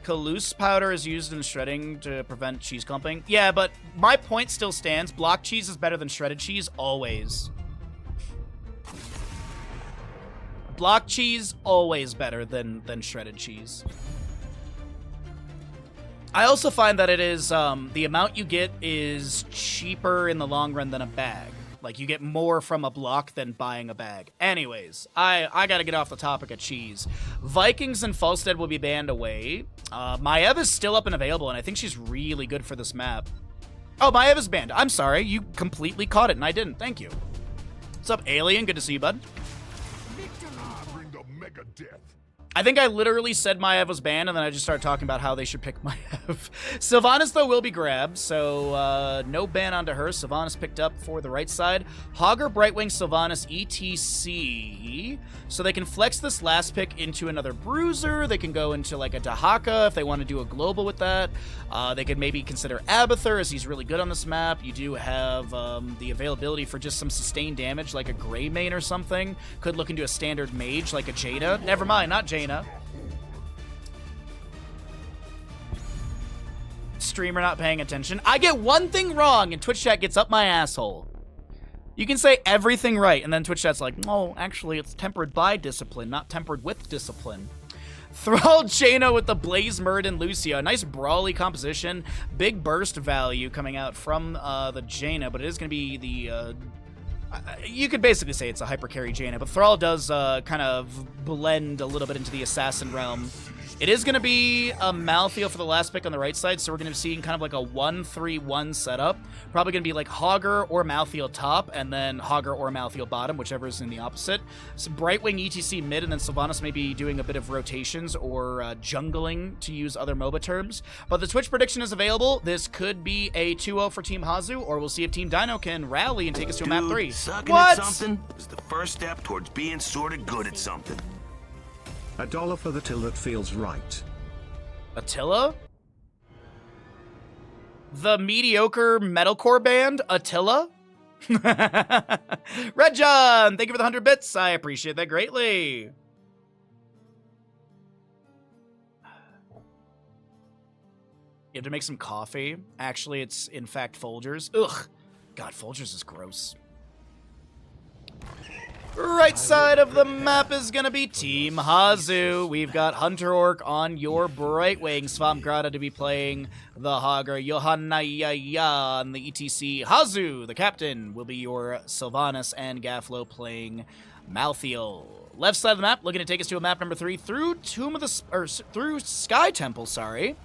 Caloose powder is used in shredding to prevent cheese clumping. Yeah, but my point still stands. Block cheese is better than shredded cheese, always. Block cheese, always better than shredded cheese. I also find that it is, the amount you get is cheaper in the long run than a bag. Like, you get more from a block than buying a bag. Anyways, I gotta get off the topic of cheese. Vikings and Falstead will be banned away. Maiev is still up and available, and I think she's really good for this map. Oh, Maiev is banned. I'm sorry. You completely caught it, and I didn't. Thank you. What's up, Alien? Good to see you, bud. I think I literally said Maiev was banned, and then I just started talking about how they should pick Maiev. Sylvanas, though, will be grabbed, so no ban onto her. Sylvanas picked up for the right side. Hogger, Brightwing, Sylvanas, ETC. So they can flex this last pick into another Bruiser. They can go into, like, a Dahaka if they want to do a global with that. They could maybe consider Abathur, as he's really good on this map. You do have the availability for just some sustained damage, like a Greymane or something. Could look into a standard mage, like a Jaina. Never mind, not Jaina. Streamer not paying attention. I get one thing wrong and Twitch chat gets up my asshole. You can say everything right and then Twitch chat's like, no, actually it's tempered by discipline, not tempered with discipline. Thrall Jaina with the Blaze Muradin Lucio. Nice brawly composition. Big burst value coming out from the Jaina, but it is going to be the... you could basically say it's a hyper carry Jaina, but Thrall does kind of blend a little bit into the assassin realm. It is going to be a Malthael for the last pick on the right side, so we're going to be seeing kind of like a 1-3-1 setup. Probably going to be like Hogger or Malthael top, and then Hogger or Malthael bottom, whichever is in the opposite. So Brightwing ETC mid, and then Sylvanas may be doing a bit of rotations or jungling, to use other MOBA terms. But the Twitch prediction is available. This could be a 2-0 for Team Hasu, or we'll see if Team Dynouh can rally and take us to a map 3. Sucking at something is the first step towards being sort of good at something. $1 for the till that feels right. Attila? The mediocre metalcore band, Attila? Red John, thank you for the 100 bits. I appreciate that greatly. You have to make some coffee. Actually, it's in fact Folgers. Ugh. God, Folgers is gross. Right side of the map is going to be Team Hasu. We've got Hunter Orc on your Brightwing. Svamgrada to be playing the Hogger. Johannaya on the ETC. Hasu, the captain, will be your Sylvanas, and Gaflo playing Malthael. Left side of the map, looking to take us to a map number 3 through through Sky Temple, sorry.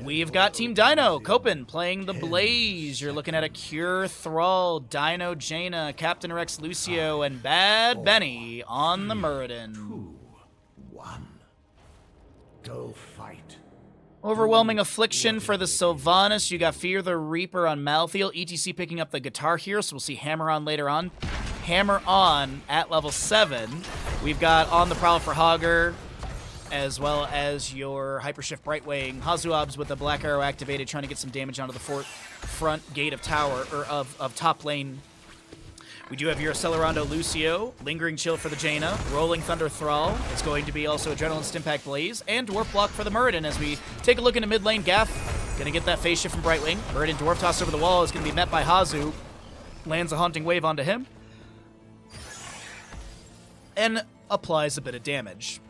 We've got Team Dynouh, Copen playing the Blaze. You're looking at a Cure, Thrall, Dynouh, Jaina, Captain Rex, Lucio, and Bad Benny on the Muradin. 2, 1. Go fight. Overwhelming Affliction for the Sylvanas. You got Fear the Reaper on Malthael. ETC picking up the guitar here, so we'll see Hammer On later on. Hammer On at level 7. We've got On the Prowl for Hogger, as well as your Hypershift Brightwing. HasuObs with the Black Arrow activated, trying to get some damage onto the front gate of tower, or of top lane. We do have your Accelerando Lucio, Lingering Chill for the Jaina, Rolling Thunder Thrall. It's going to be also Adrenaline Stimpack Blaze, and Dwarf Block for the Muradin as we take a look into mid lane. Gaff gonna get that phase shift from Brightwing. Muradin Dwarf Toss over the wall is gonna be met by Hasu. Lands a Haunting Wave onto him. And applies a bit of damage.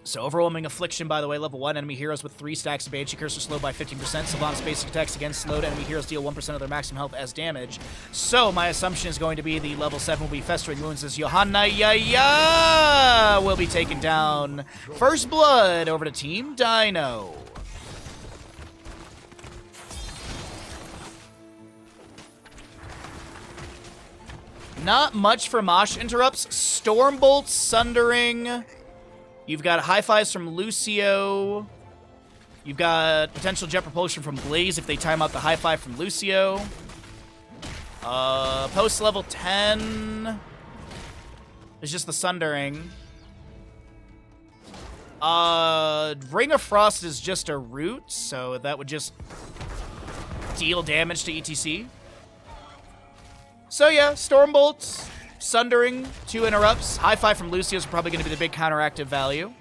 So Overwhelming Affliction, by the way, level 1, enemy heroes with 3 stacks of Banshee Curse are slowed by 15%. Sylvanas basic attacks against slowed enemy heroes deal 1% of their maximum health as damage. So my assumption is going to be the level 7 will be Festering Wounds as Johanna Yaya will be taken down. First blood over to Team Dynouh. Not much for Mosh interrupts. Stormbolt, Sundering. You've got high fives from Lucio. You've got potential jet propulsion from Blaze if they time out the high five from Lucio. Post level 10 is just the Sundering. Ring of Frost is just a root, so that would just deal damage to ETC. So yeah, Stormbolts, Sundering, 2 interrupts. High five from Lucio is probably going to be the big counteractive value.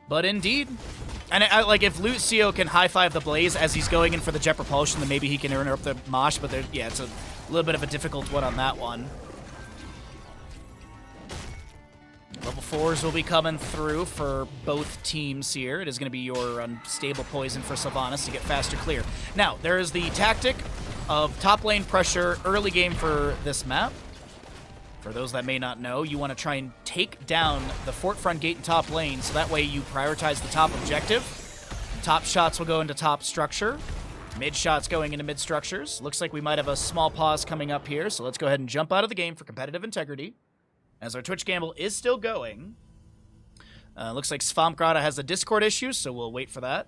But indeed. And like, if Lucio can high five the Blaze as he's going in for the jet propulsion, then maybe he can interrupt the Mosh, but yeah, it's a little bit of a difficult one on that one. Level 4s will be coming through for both teams here. It is going to be your unstable poison for Sylvanas to get faster clear. Now, there is the tactic of top lane pressure early game for this map. For those that may not know, you want to try and take down the fort front gate in top lane, so that way you prioritize the top objective. Top shots will go into top structure. Mid shots going into mid structures. Looks like we might have a small pause coming up here, so let's go ahead and jump out of the game for competitive integrity, as our Twitch gamble is still going. Looks like Svamkrata has a Discord issue, so we'll wait for that.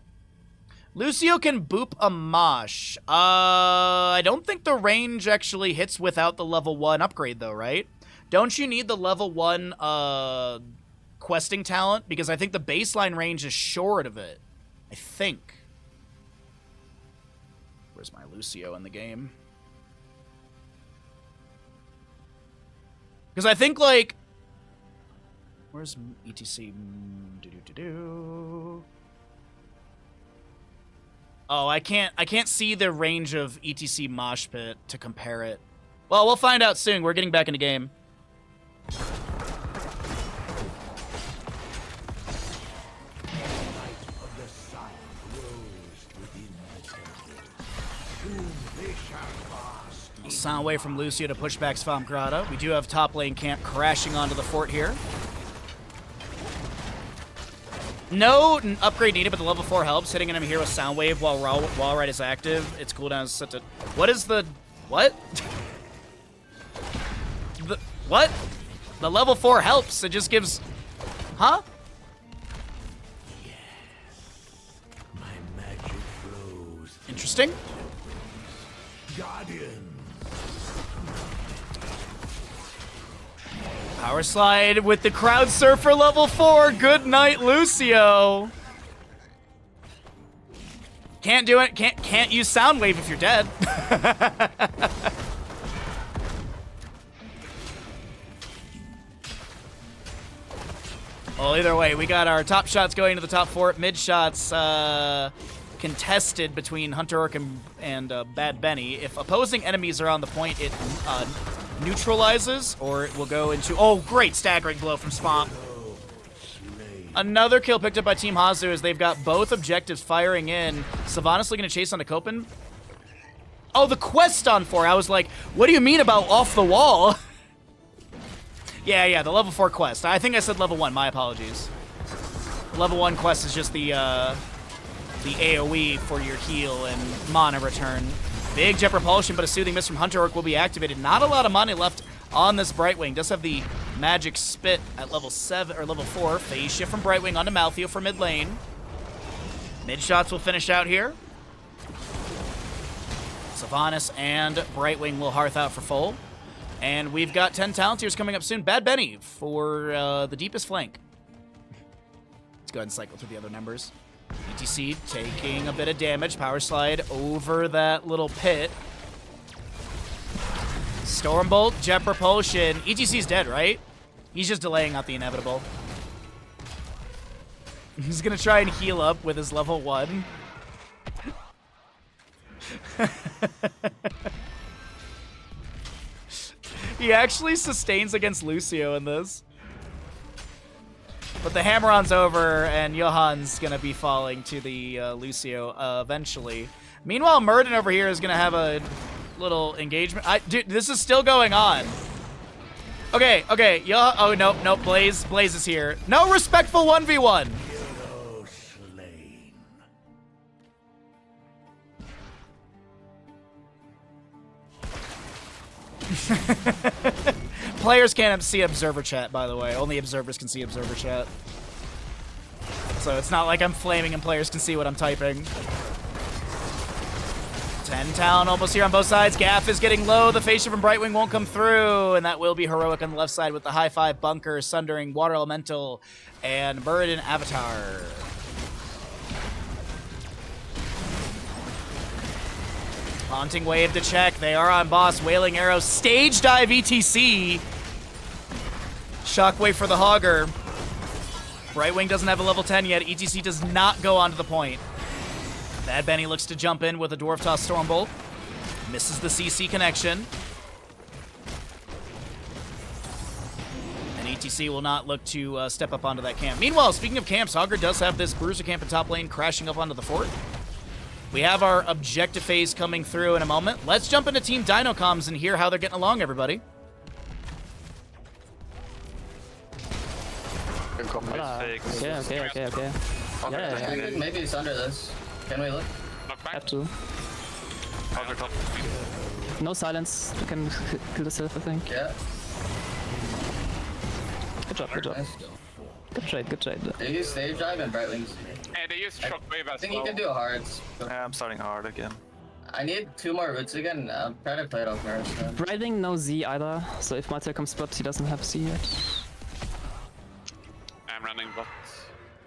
Lucio can boop a Mosh. I don't think the range actually hits without the level 1 upgrade, though, right? Don't you need the level 1 questing talent? Because I think the baseline range is short of it. I think. Where's my Lucio in the game? Because I think, like... Where's ETC? Oh, I can't see the range of ETC Mosh Pit to compare it. Well, we'll find out soon. We're getting back into game. Soundwave from Lucio to push back Svamkrata. We do have top lane camp crashing onto the fort here. No upgrade needed, but the level 4 helps. Hitting enemy here with Soundwave while Wall Ride is active. Its cooldown is set to... What is the... What? What? The level 4 helps. It just gives... Huh? Yes. My magic flows. Interesting. Guardian. Power slide with the crowd surfer level 4. Good night, Lucio. Can't do it. Can't use Soundwave if you're dead. Well, either way, we got our top shots going to the top fort. Mid shots contested between Hunter Orc and Bad Benny. If opposing enemies are on the point, it neutralizes, or it will go into... Oh, great staggering blow from Swamp. Another kill picked up by Team Hasu as they've got both objectives firing in. Sylvanas looking to chase onto Copen. Oh, the quest on 4. I was like, what do you mean about off the wall? Yeah, the level 4 quest. I think I said level 1. My apologies. Level 1 quest is just the AoE for your heal and mana return. Big jet propulsion, but a soothing mist from Hunter Orc will be activated. Not a lot of money left on this Brightwing. Does have the magic spit at level 7 or level 4. Phase shift from Brightwing onto Maltheo for mid lane. Mid shots will finish out here. Sylvanas and Brightwing will hearth out for full. And we've got 10 talent tiers coming up soon. Bad Benny for the deepest flank. Let's go ahead and cycle through the other numbers. ETC taking a bit of damage. Power slide over that little pit. Stormbolt, jet propulsion. ETC's dead, right? He's just delaying out the inevitable. He's gonna try and heal up with his level 1. He actually sustains against Lucio in this. But the hammer-on's over, and Johan's going to be falling to the Lucio eventually. Meanwhile, Murden over here is going to have a little engagement. Dude, this is still going on. Okay. Oh, nope. Blaze is here. No respectful 1v1. Players can't see observer chat, by the way. Only observers can see observer chat. So it's not like I'm flaming and players can see what I'm typing. 10 talent almost here on both sides. Gaff is getting low. The Fascia from Brightwing won't come through. And that will be Heroic on the left side with the high five bunker, Sundering, Water Elemental, and Muradin Avatar. Haunting Wave to check. They are on boss. Wailing Arrow. Stage dive ETC. Shockwave for the Hogger. Brightwing doesn't have a level 10 yet. ETC does not go onto the point. Bad Benny looks to jump in with a Dwarf Toss Stormbolt. Misses the CC connection. And ETC will not look to step up onto that camp. Meanwhile, speaking of camps, Hogger does have this Bruiser camp in top lane crashing up onto the fort. We have our objective phase coming through in a moment. Let's jump into Team Dynouh comms and hear how they're getting along, everybody. Okay. Yeah. Maybe it's under this. Can we look? Have to. No silence. You can kill yourself, I think. Yeah. Good job. Nice. Good trade. They use stage dive and Brightwings. Hey, they use shockwave as I think well. you can do hards. Yeah, I'm starting hard again. I need 2 more roots again. I'm trying to play it off mirrors. Brightwing no Z either, so if Matter comes spot, he doesn't have Z yet. I'm running bot.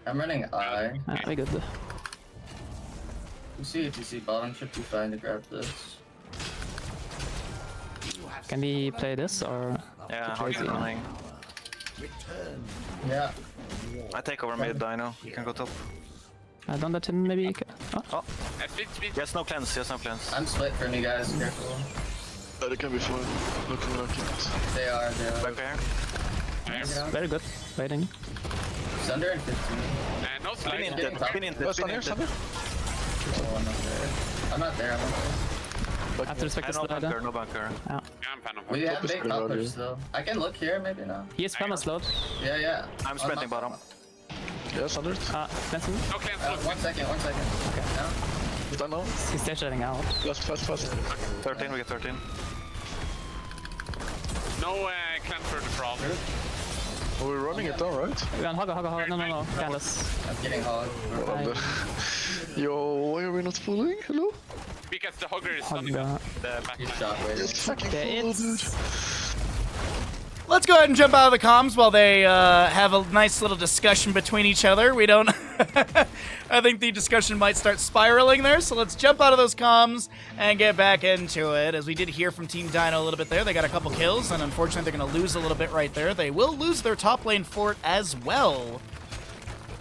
I'm running I. We good. You see ETC bottom should be fine to grab this. Can we play this or? Yeah, crazy? hard running. Yeah. I take over mid, Dynouh. You can go top. Don't let him maybe. Oh. Yes, no cleanse. I'm split from you guys. Careful. They can be fine. Looking like it. They are. Back there. Very good. Waiting. It's under in 15. No Spin in slide. it. Oh, I'm not there. I have to respect the No slider. bunker, no bunker. Yeah, I'm fan of We it. have big top push though. I can look here, maybe not. He is perma slowed. Yeah. I'm sprinting bottom. Yes, under. Cleansing. No cleanse, look. 1 second. Okay. Now. Don't know. He's stage diving out. Fast. 13, we get 13. No cleanse for the frog. Are we running it down, right? We're on Hogger. No. Candace. I'm getting hog. Yo, why are we not pulling? Hello? Because the hogger is stunning Hogger. the back He's line. shockwave. Fucking There full, dude. Let's go ahead and jump out of the comms while they have a nice little discussion between each other. We don't... I think the discussion might start spiraling there, so let's jump out of those comms and get back into it. As we did hear from Team Dynouh a little bit there, they got a couple kills, and unfortunately they're going to lose a little bit right there. They will lose their top lane fort as well.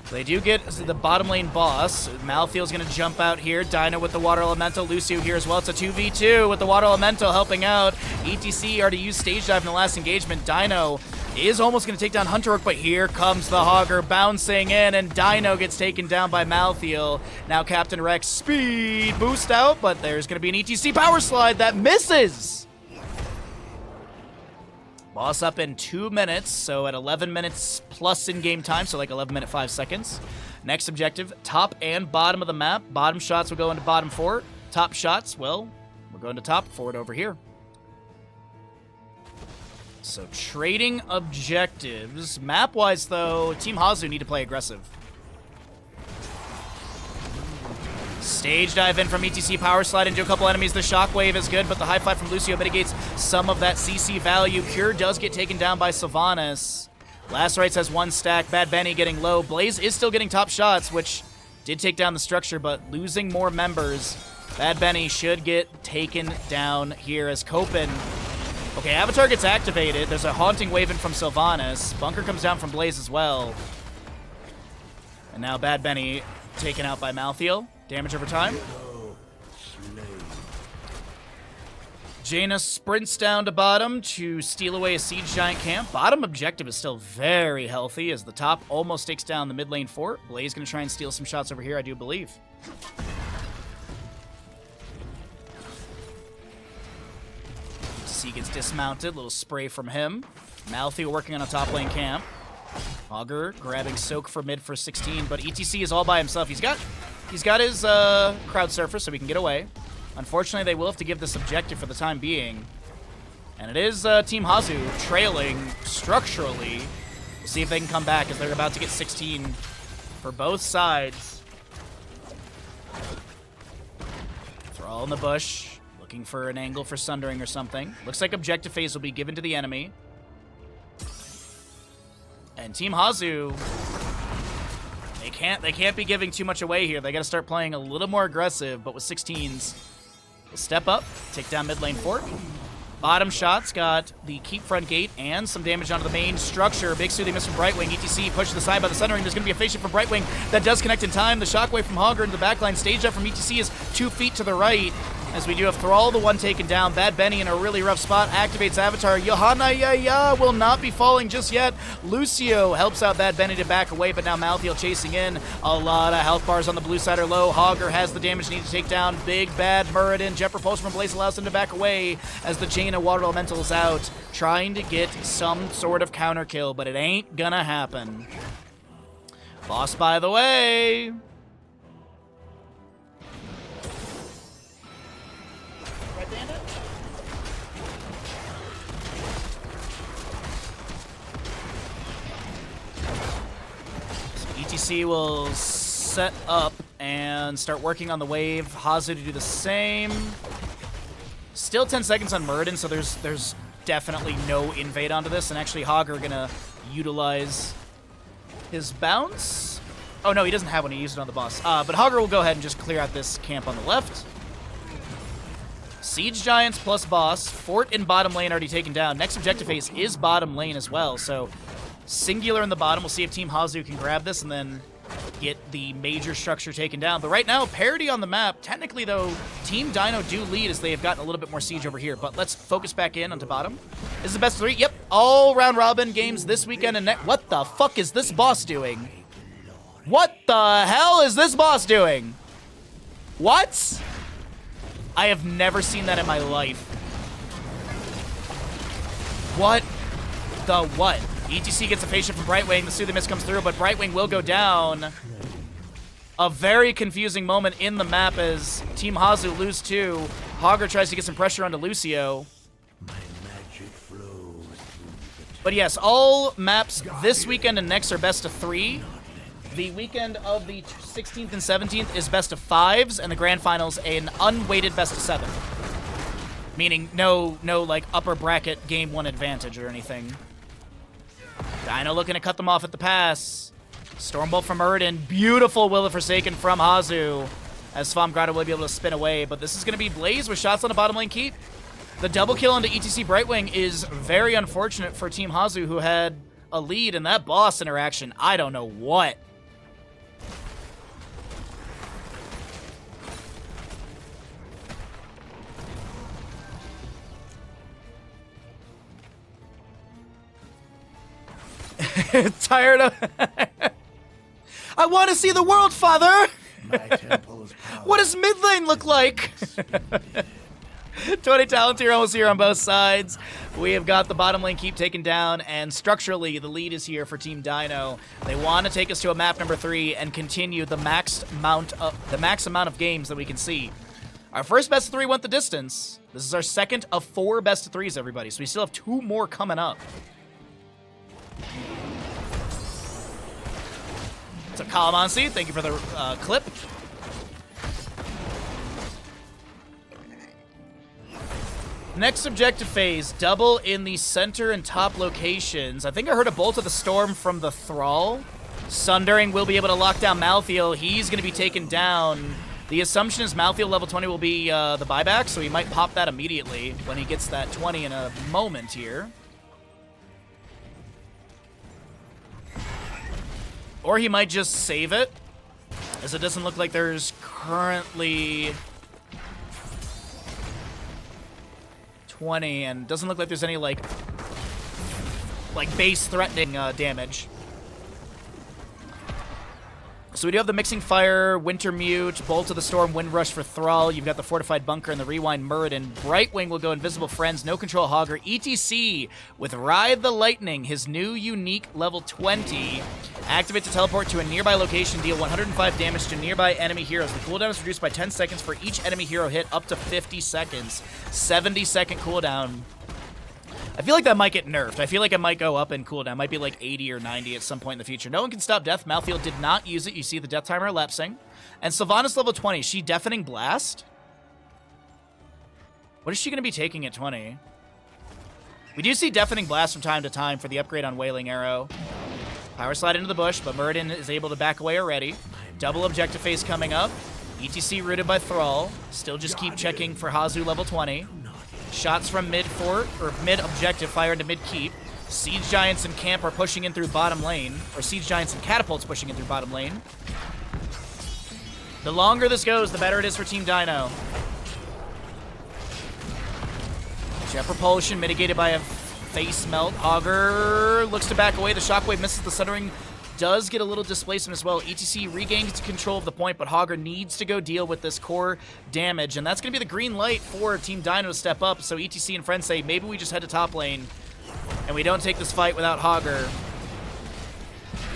They do get the bottom lane boss. Malthiel's going to jump out here. Dynouh with the Water Elemental. Lucio here as well. It's a 2v2 with the Water Elemental helping out. ETC already used Stage Dive in the last engagement. Dynouh is almost going to take down Hunterrook, but here comes the Hogger bouncing in, and Dynouh gets taken down by Malthiel. Now Captain Rex speed boost out, but there's going to be an ETC power slide that misses. Boss up in 2 minutes, so at 11 minutes plus in-game time, so like 11 minute 5 seconds. Next objective, top and bottom of the map. Bottom shots will go into bottom fort. Top shots, well, we're going to top fort over here. So trading objectives. Map-wise, though, Team Hasu need to play aggressive. Stage dive in from ETC, power slide into a couple enemies. The shockwave is good, but the high five from Lucio mitigates some of that CC value. Pure does get taken down by Sylvanas. Last Rites has 1 stack. Bad Benny getting low. Blaze is still getting top shots, which did take down the structure, but losing more members. Bad Benny should get taken down here as Copen. Okay, Avatar gets activated. There's a Haunting Wave in from Sylvanas. Bunker comes down from Blaze as well. And now Bad Benny taken out by Malthiel. Damage over time. Jaina sprints down to bottom to steal away a Siege Giant camp. Bottom objective is still very healthy as the top almost takes down the mid lane fort. Blaze going to try and steal some shots over here, I do believe. C gets dismounted, little spray from him. Malthy working on a top lane camp. Augur grabbing Soak for mid for 16, but ETC is all by himself. He's got his crowd surfer so he can get away. Unfortunately, they will have to give this objective for the time being. And it is Team Hasu trailing structurally. We'll see if they can come back as they're about to get 16 for both sides. Thrall in the bush, looking for an angle for Sundering or something. Looks like objective phase will be given to the enemy. And Team Hasu, they can't be giving too much away here. They got to start playing a little more aggressive, but with 16s, they'll step up, take down mid lane fort. Bottom shots got the keep front gate and some damage onto the main structure. Big soothing miss from Brightwing. ETC pushed to the side by the Sundering. There's going to be a face shift from Brightwing that does connect in time. The shockwave from Hogger into the backline. Stage up from ETC is 2 feet to the right. As we do have Thrall, the one taken down. Bad Benny in a really rough spot. Activates Avatar. Johanna Yaya will not be falling just yet. Lucio helps out Bad Benny to back away, but now Malthiel chasing in. A lot of health bars on the blue side are low. Hogger has the damage needed to take down Big Bad Muradin. Jet Propulsion from Blaze allows him to back away as the Jaina Water Elemental is out, trying to get some sort of counter kill, but it ain't gonna happen. Boss by the way. ETC will set up and start working on the wave. Hazu to do the same. Still 10 seconds on Muradin, so there's definitely no invade onto this. And actually, Hogger gonna utilize his bounce. Oh no, he doesn't have one. He used it on the boss. But Hogger will go ahead and just clear out this camp on the left. Siege Giants plus boss. Fort in bottom lane already taken down. Next objective phase is bottom lane as well, so singular in the bottom. We'll see if Team Hasu can grab this and then get the major structure taken down. But right now, parity on the map. Technically, though, Team Dynouh do lead as they have gotten a little bit more siege over here. But let's focus back in onto bottom. This is the best 3. Yep, all round robin games this weekend and next. What the fuck is this boss doing? What the hell is this boss doing? What? I have never seen that in my life. What the what? ETC gets a face shift from Brightwing. The Soothing Mist comes through, but Brightwing will go down. A very confusing moment in the map as Team Hasu lose 2. Hogger tries to get some pressure onto Lucio. But yes, all maps this weekend and next are best of 3. The weekend of the 16th and 17th is best of 5s, and the grand finals an unweighted best of 7. Meaning no like upper bracket game 1 advantage or anything. Dynouh looking to cut them off at the pass. Stormbolt from Muradin. Beautiful Will of Forsaken from Hasu. As Svamgrada will be able to spin away. But this is going to be Blaze with shots on the bottom lane keep. The double kill onto ETC Brightwing is very unfortunate for Team Hasu, who had a lead in that boss interaction. I don't know what. Tired of... I want to see the world, father! What does mid lane look like? 20 talent heroes here on both sides. We have got the bottom lane keep taken down, and structurally, the lead is here for Team Dynouh. They want to take us to a map number 3 and continue the max amount of games that we can see. Our first best of 3 went the distance. This is our second of 4 best of 3s, everybody, so we still have 2 more coming up. What's up, Kalamansi? Thank you for the clip. Next objective phase, double in the center and top locations. I think I heard a Bolt of the Storm from the Thrall. Sundering will be able to lock down Malthiel. He's going to be taken down. The assumption is Malthiel level 20 will be the buyback, so he might pop that immediately when he gets that 20 in a moment here. Or he might just save it, as it doesn't look like there's currently 20, and doesn't look like there's any, like base threatening damage. So we do have the Mixing Fire, Winter Mute, Bolt of the Storm, Wind Rush for Thrall. You've got the Fortified Bunker and the Rewind Muradin. Brightwing will go Invisible Friends, No Control Hogger. ETC with Ride the Lightning, his new unique level 20. Activate to teleport to a nearby location, deal 105 damage to nearby enemy heroes. The cooldown is reduced by 10 seconds for each enemy hero hit, up to 50 seconds. 70-second cooldown. I feel like that might get nerfed. I feel like it might go up in cooldown. It might be like 80 or 90 at some point in the future. No one can stop death. Malthael did not use it. You see the death timer elapsing. And Sylvanas level 20. Is she Deafening Blast? What is she going to be taking at 20? We do see Deafening Blast from time to time for the upgrade on Wailing Arrow. Power Slide into the bush, but Muradin is able to back away already. Double objective phase coming up. ETC rooted by Thrall. Still just keep checking for Hasu level 20. Shots from mid-fort, or mid-objective, fire into mid-keep. Siege Giants and Camp are pushing in through bottom lane. Or Siege Giants and Catapults pushing in through bottom lane. The longer this goes, the better it is for Team Dynouh. Jet Propulsion mitigated by a Face Melt. Hogger looks to back away. The Shockwave misses the Sundering. Does get a little displacement as well. ETC regains control of the point, but Hogger needs to go deal with this core damage, and that's going to be the green light for Team Dynouh to step up. So ETC and friends say, maybe we just head to top lane, and we don't take this fight without Hogger.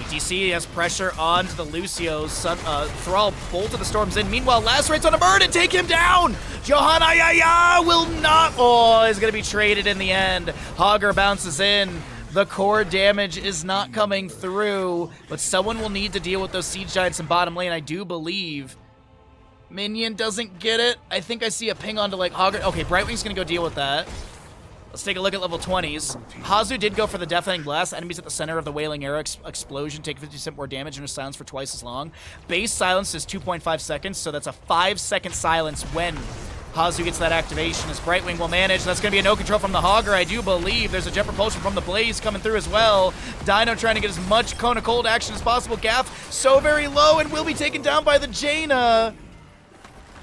ETC has pressure onto the Lucio. Thrall Bolt of the Storm's in. Meanwhile, Lacerate's on a bird and take him down! Johanna will not... Oh, is going to be traded in the end. Hogger bounces in. The core damage is not coming through, but someone will need to deal with those Siege Giants in bottom lane, I do believe. Minion doesn't get it. I think I see a ping onto, like, Hogger. Okay, Brightwing's going to go deal with that. Let's take a look at level 20s. Hasu did go for the Deafening Blast. Enemies at the center of the Wailing Arrow explosion take 50% more damage and are silenced for twice as long. Base silence is 2.5 seconds, so that's a 5-second silence when Hasu gets that activation as Brightwing will manage. That's going to be a no control from the Hogger, I do believe. There's a Jet Propulsion from the Blaze coming through as well. Dynouh trying to get as much Cone of Cold action as possible. Gaff so very low and will be taken down by the Jaina.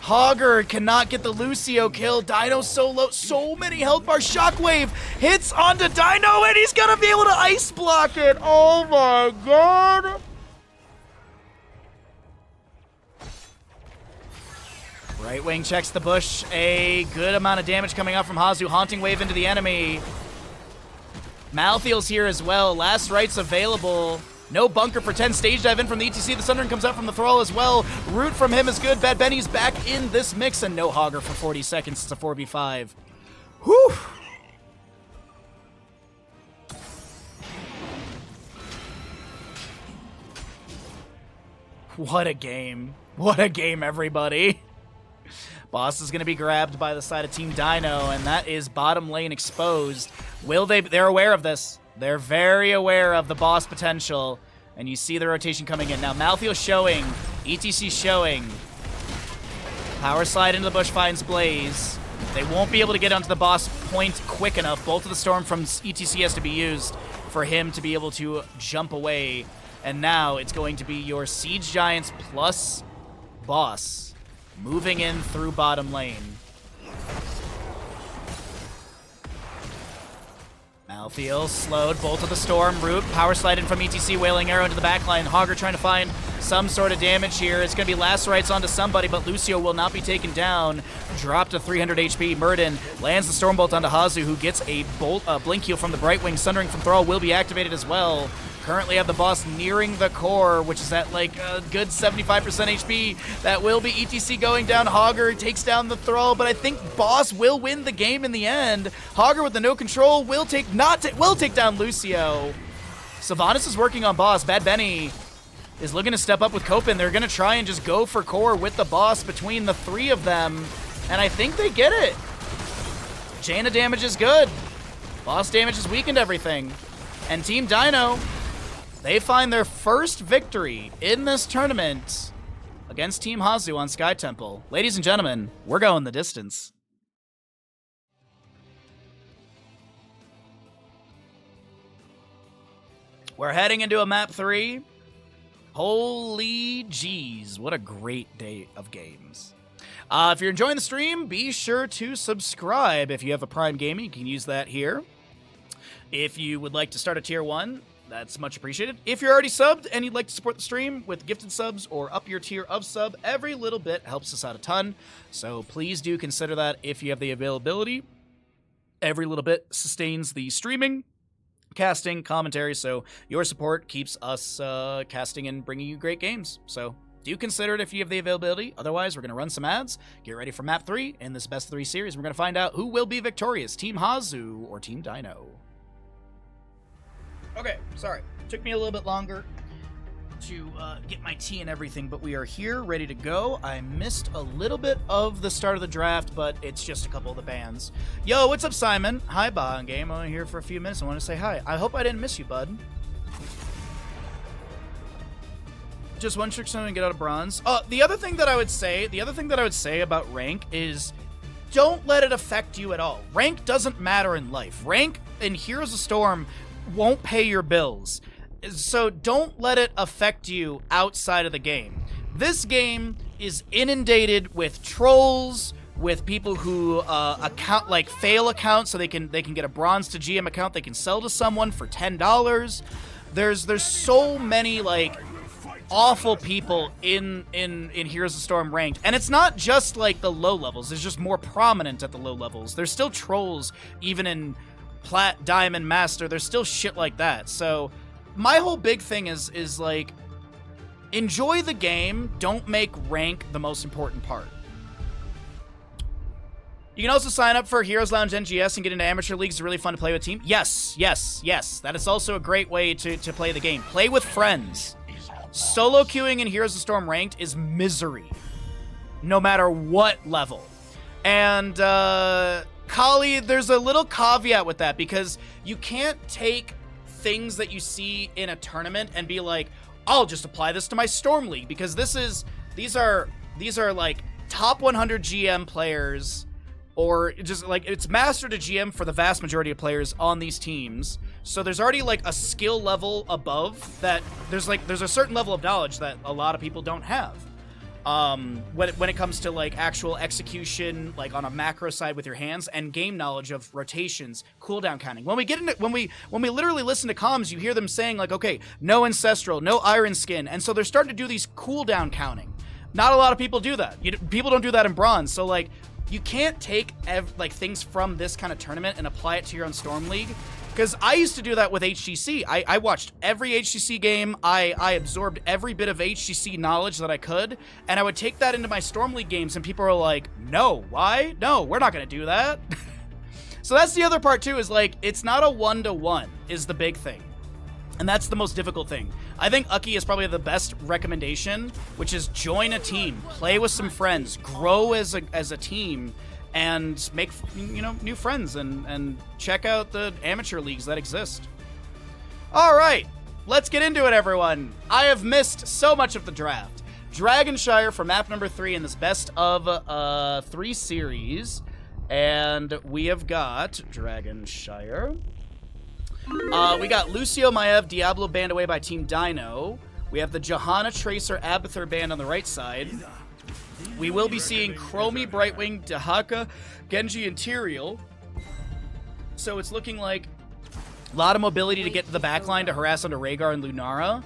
Hogger cannot get the Lucio kill. Dynouh so low. So many health bars. Shockwave hits onto Dynouh and he's going to be able to ice block it. Oh my god. Brightwing checks the bush. A good amount of damage coming out from Hasu. Haunting Wave into the enemy. Malthael's here as well. Last Right's available. No bunker for 10. Stage dive in from the ETC. The Sundering comes out from the Thrall as well. Root from him is good. Bad Benny's back in this mix. And no Hogger for 40 seconds. It's a 4v5. Whew. What a game. What a game, everybody. Boss is going to be grabbed by the side of Team Dynouh, and that is bottom lane exposed. Will they? They're aware of this. They're very aware of the boss potential, and you see the rotation coming in. Now, Malthael showing, ETC showing. Power Slide into the bush finds Blaze. They won't be able to get onto the boss point quick enough. Bolt of the Storm from ETC has to be used for him to be able to jump away. And now it's going to be your Siege Giants plus boss moving in through bottom lane. Malthael slowed. Bolt of the Storm. Root. Power Slide in from ETC. Wailing Arrow into the backline. Hogger trying to find some sort of damage here. It's going to be Lacerates onto somebody, but Lucio will not be taken down. Dropped to 300 HP. Muradin lands the Stormbolt onto Hasu, who gets a blink heal from the Brightwing. Sundering from Thrall will be activated as well. Currently have the boss nearing the core, which is at like a good 75% HP. That will be ETC going down. Hogger takes down the Thrall, but I think boss will win the game in the end. Hogger with the no control will take down Lucio. Sylvanas is working on boss. Bad Benny is looking to step up with Copen. They're going to try and just go for core with the boss between the three of them, and I think they get it. Jaina damage is good. Boss damage has weakened everything. And Team Dynouh, they find their first victory in this tournament against Team Hasu on Sky Temple. Ladies and gentlemen, we're going the distance. We're heading into a map 3. Holy jeez, what a great day of games. If you're enjoying the stream, be sure to subscribe. If you have a Prime Gaming, you can use that here. If you would like to start a Tier 1, that's much appreciated. If you're already subbed and you'd like to support the stream with gifted subs or up your tier of sub, every little bit helps us out a ton. So please do consider that if you have the availability. Every little bit sustains the streaming, casting, commentary, so your support keeps us casting and bringing you great games. So do consider it if you have the availability. Otherwise, we're going to run some ads. Get ready for Map 3 in this Best of 3 series. We're going to find out who will be victorious, Team Hasu or Team Dynouh. Okay, sorry. Took me a little bit longer to get my tea and everything, but we are here, ready to go. I missed a little bit of the start of the draft, but it's just a couple of the bands. Yo, what's up, Simon? Hi, Bahamut Game. I'm here for a few minutes. I want to say hi. I hope I didn't miss you, bud. Just one trick and get out of bronze. The other thing that I would say about rank is don't let it affect you at all. Rank doesn't matter in life. Rank in Heroes of Storm won't pay your bills. So don't let it affect you outside of the game. This game is inundated with trolls, with people who fail accounts so they can get a bronze to GM account they can sell to someone for $10. There's so many like awful people in Heroes of Storm ranked, and it's not just like the low levels. It's just more prominent at the low levels. There's still trolls even in Plat, Diamond, Master. There's still shit like that. So my whole big thing is like, enjoy the game, don't make rank the most important part. You can also sign up for Heroes Lounge NGS and get into amateur leagues. It's really fun to play with team. Yes. That is also a great way to play the game. Play with friends. Solo queuing in Heroes of Storm ranked is misery, no matter what level. And Kali, there's a little caveat with that, because you can't take things that you see in a tournament and be like, I'll just apply this to my Storm League, because these are like top 100 GM players, or just like it's master to GM for the vast majority of players on these teams. So there's already like a skill level above that. There's a certain level of knowledge that a lot of people don't have. When it comes to like actual execution, like on a macro side with your hands, and game knowledge of rotations, cooldown counting. When we literally listen to comms, you hear them saying like, okay, no ancestral, no iron skin, and so they're starting to do these cooldown counting. Not a lot of people do that. People don't do that in bronze. So like, you can't take things from this kind of tournament and apply it to your own Storm League. Because I used to do that with HGC. I watched every HGC game. I absorbed every bit of HGC knowledge that I could, and I would take that into my Storm League games, and people are like, no, why? No, we're not going to do that. So that's the other part, too, is like, it's not a one-to-one is the big thing. And that's the most difficult thing. I think Ucky is probably the best recommendation, which is join a team, play with some friends, grow as a team, and make, new friends, and check out the amateur leagues that exist. All right, let's get into it, everyone. I have missed so much of the draft. Dragonshire for map number 3 in this best of 3 series, and we have got Dragonshire. We got Lucio Maev Diablo banned away by Team Dynouh. We have the Johanna Tracer Abathur banned on the right side. We will be seeing Chromie, Brightwing, Dahaka, Genji, and Tyrael. So it's looking like a lot of mobility to get to the backline to harass onto Rhaegar and Lunara.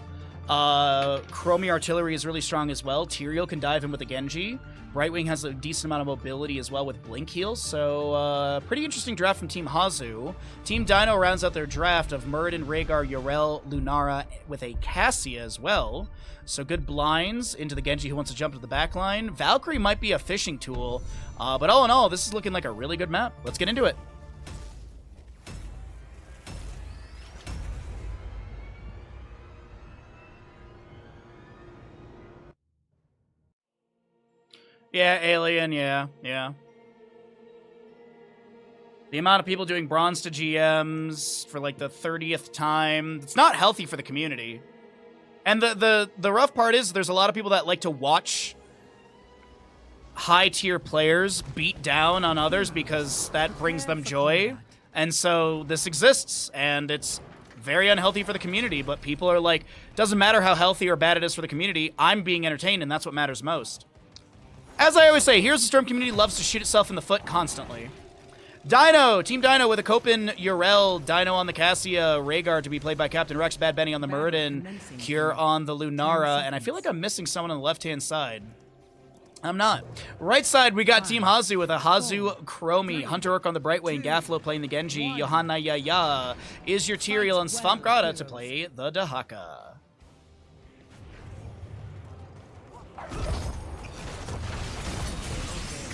Chromie Artillery is really strong as well. Tyrael can dive in with the Genji. Brightwing has a decent amount of mobility as well with Blink Heals. So pretty interesting draft from Team Hasu. Team Dynouh rounds out their draft of Muradin, Rhaegar, Yorel, Lunara with a Cassia as well. So good blinds into the Genji who wants to jump to the backline. Valkyrie might be a fishing tool. But all in all, this is looking like a really good map. Let's get into it. Yeah, Alien, yeah. The amount of people doing bronze to GMs for like the 30th time, it's not healthy for the community. And the rough part is there's a lot of people that like to watch high-tier players beat down on others because that brings them joy. And so this exists, and it's very unhealthy for the community, but people are like, doesn't matter how healthy or bad it is for the community, I'm being entertained, and that's what matters most. As I always say, Heroes of the Storm community loves to shoot itself in the foot constantly. Dynouh, Team Dynouh with a Copen Urel, Dynouh on the Cassia, Rhaegar to be played by Captain Rex, Bad Benny on the Muradin, Cure on the Lunara, and I feel like I'm missing someone on the left-hand side. I'm not. Right side, we got Team Hasu with a Hasu Chromie, Hunter Orc on the Brightwing, Gafflo playing the Genji, Johanna Yaya is your Tyrael, and Svampgrada to play the Dahaka.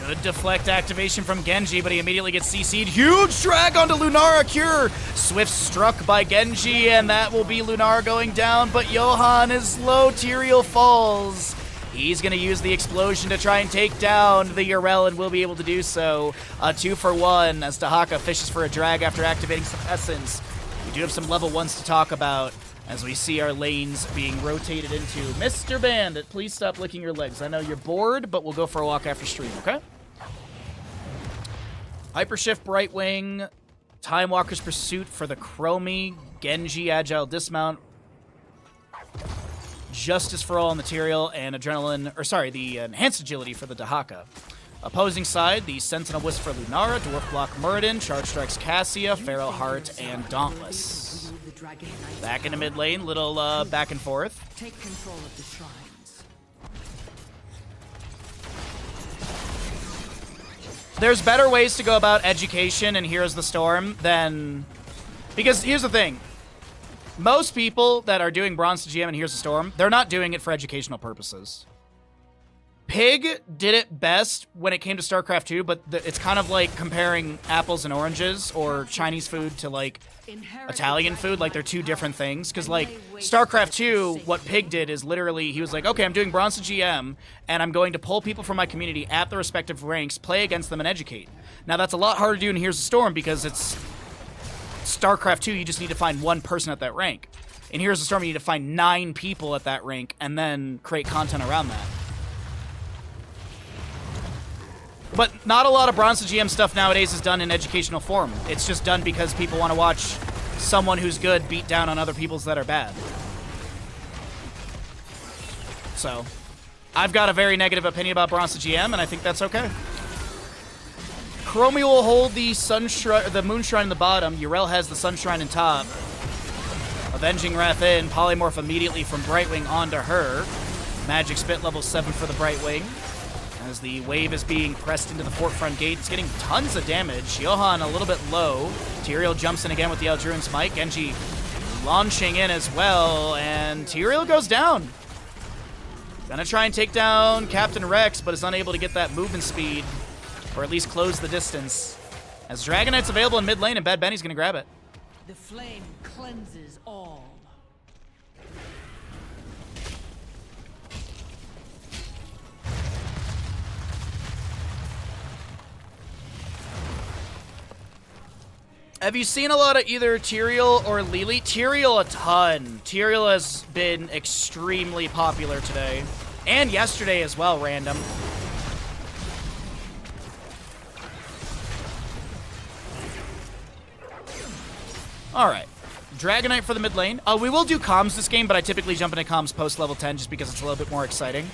Good deflect activation from Genji, but he immediately gets CC'd. Huge drag onto Lunara Cure. Swift struck by Genji, and that will be Lunara going down, but Johan is low. Tyrael falls. He's going to use the explosion to try and take down the Urel, and will be able to do so. A 2-for-1 as Dahaka fishes for a drag after activating some Essence. We do have some level 1s to talk about as we see our lanes being rotated into. Mr. Bandit, please stop licking your legs. I know you're bored, but we'll go for a walk after stream, okay? Hypershift Brightwing, Time Walker's Pursuit for the Chromie, Genji Agile Dismount, Justice for All Material, and the Enhanced Agility for the Dahaka. Opposing side, the Sentinel Wisp for Lunara, Dwarf Block Muradin, Charge Strikes Cassia, Feral Heart, and Dauntless. Back into mid lane, little back and forth. Take control of the shrines. There's better ways to go about education in Heroes of the Storm than... Because here's the thing. Most people that are doing Bronze to GM in Heroes of the Storm, they're not doing it for educational purposes. Pig did it best when it came to StarCraft 2, but it's kind of like comparing apples and oranges or Chinese food to, like, Italian food. Like, they're two different things. Because, like, StarCraft 2, what Pig did is literally, he was like, okay, I'm doing Bronze to GM, and I'm going to pull people from my community at the respective ranks, play against them, and educate. Now, that's a lot harder to do in Heroes of the Storm because it's StarCraft 2, you just need to find one person at that rank. In Heroes of the Storm, you need to find 9 people at that rank and then create content around that. But not a lot of Bronze to GM stuff nowadays is done in educational form. It's just done because people want to watch someone who's good beat down on other people's that are bad. So, I've got a very negative opinion about Bronze to GM, and I think that's okay. Chromie will hold the Moonshrine in the bottom. Urel has the Sunshrine in top. Avenging Wrath in. Polymorph immediately from Brightwing onto her. Magic Spit level 7 for the Brightwing. As the wave is being pressed into the fort front gate, it's getting tons of damage. Johan a little bit low. Tyrael jumps in again with the Eldruin Smite. Genji launching in as well, and Tyrael goes down. Gonna try and take down Captain Rex, but is unable to get that movement speed, or at least close the distance. As Dragon Knight's available in mid lane, and Bad Benny's gonna grab it. The flame cleanses all. Have you seen a lot of either Tyrael or Lily? Tyrael a ton. Tyrael has been extremely popular today. And yesterday as well, random. Alright. Dragon Knight for the mid lane. We will do comms this game, but I typically jump into comms post level 10 just because it's a little bit more exciting.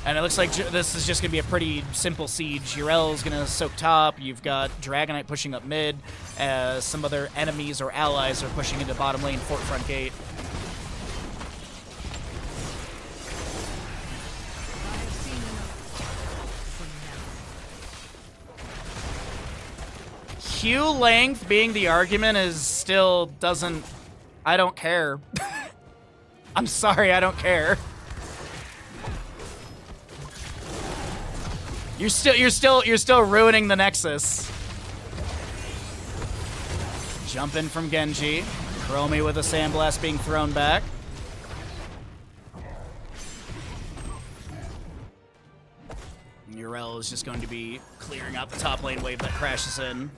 And it looks like this is just going to be a pretty simple siege. Urel's going to soak top. You've got Dragon Knight pushing up mid. Some other enemies or allies are pushing into bottom lane, fort front gate. Q length being the argument is still doesn't... I don't care. I'm sorry, I don't care. You're still ruining the Nexus. Jumping from Genji. Chromie with a Sandblast being thrown back. Urel is just going to be clearing out the top lane wave that crashes in.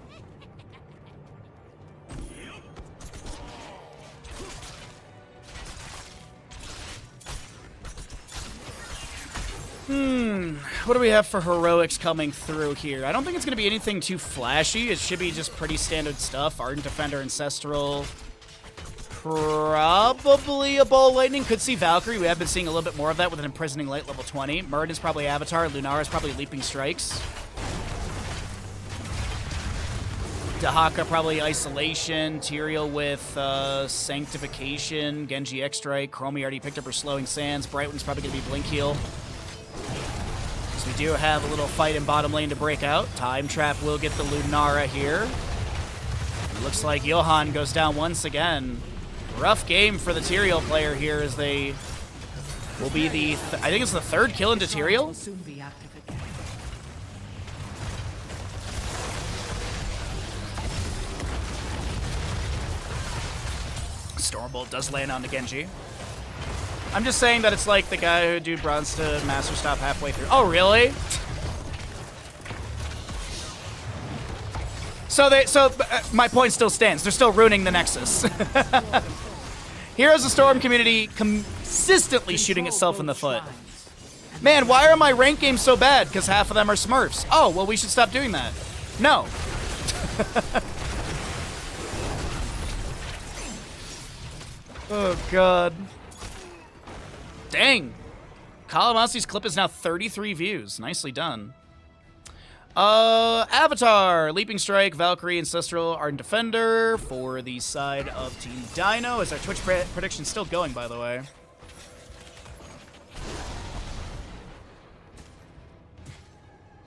What do we have for heroics coming through here? I don't think it's going to be anything too flashy. It should be just pretty standard stuff. Ardent Defender, Ancestral. Probably a Ball Lightning. Could see Valkyrie. We have been seeing a little bit more of that with an Imprisoning Light level 20. Muradin is probably Avatar. Lunara is probably Leaping Strikes. Dahaka probably Isolation. Tyrael with Sanctification. Genji X-Strike. Chromie already picked up her Slowing Sands. Brightwing's probably going to be Blink Heal. So we do have a little fight in bottom lane to break out. Time Trap will get the Lunara here. It looks like Johan goes down once again. Rough game for the Tyrael player here as they will be the, I think it's the third kill into Tyrael. Will soon be active again. Stormbolt does land on the Genji. I'm just saying that it's like the guy who did bronze to master stop halfway through. Oh, really? So my point still stands. They're still ruining the Nexus. Heroes of Storm community consistently shooting itself in the foot. Man, why are my rank games so bad? Because half of them are Smurfs. Oh, well, we should stop doing that. No. Oh, God. Dang. Kalamasi's clip is now 33 views. Nicely done. Avatar, Leaping Strike, Valkyrie, Ancestral, Ardent Defender for the side of Team Dynouh. Is our Twitch prediction still going, by the way?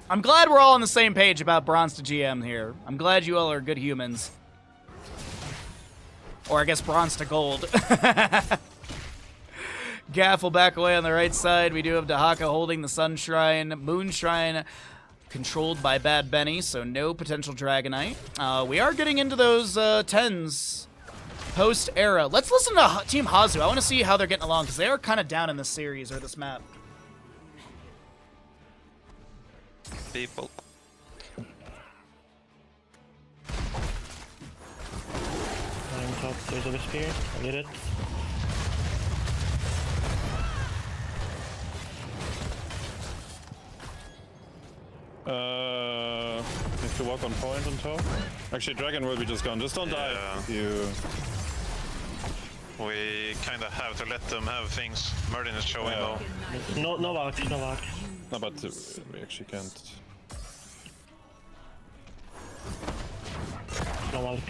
I'm glad we're all on the same page about bronze to GM here. I'm glad you all are good humans. Or I guess bronze to gold. Gaff will back away on the right side. We do have Dahaka holding the Sun Shrine. Moon Shrine controlled by Bad Benny, so no potential Dragonite. We are getting into those 10s post-era. Let's listen to Team Hasu. I want to see how they're getting along, because they are kind of down in this series or this map. People. I'm top, there's a spear. I get it. If you walk on point on top. Actually, Dragon will be just gone. Just don't die. You. We kind of have to let them have things. Merlin is showing though. No walk. No, but we actually can't. No walk.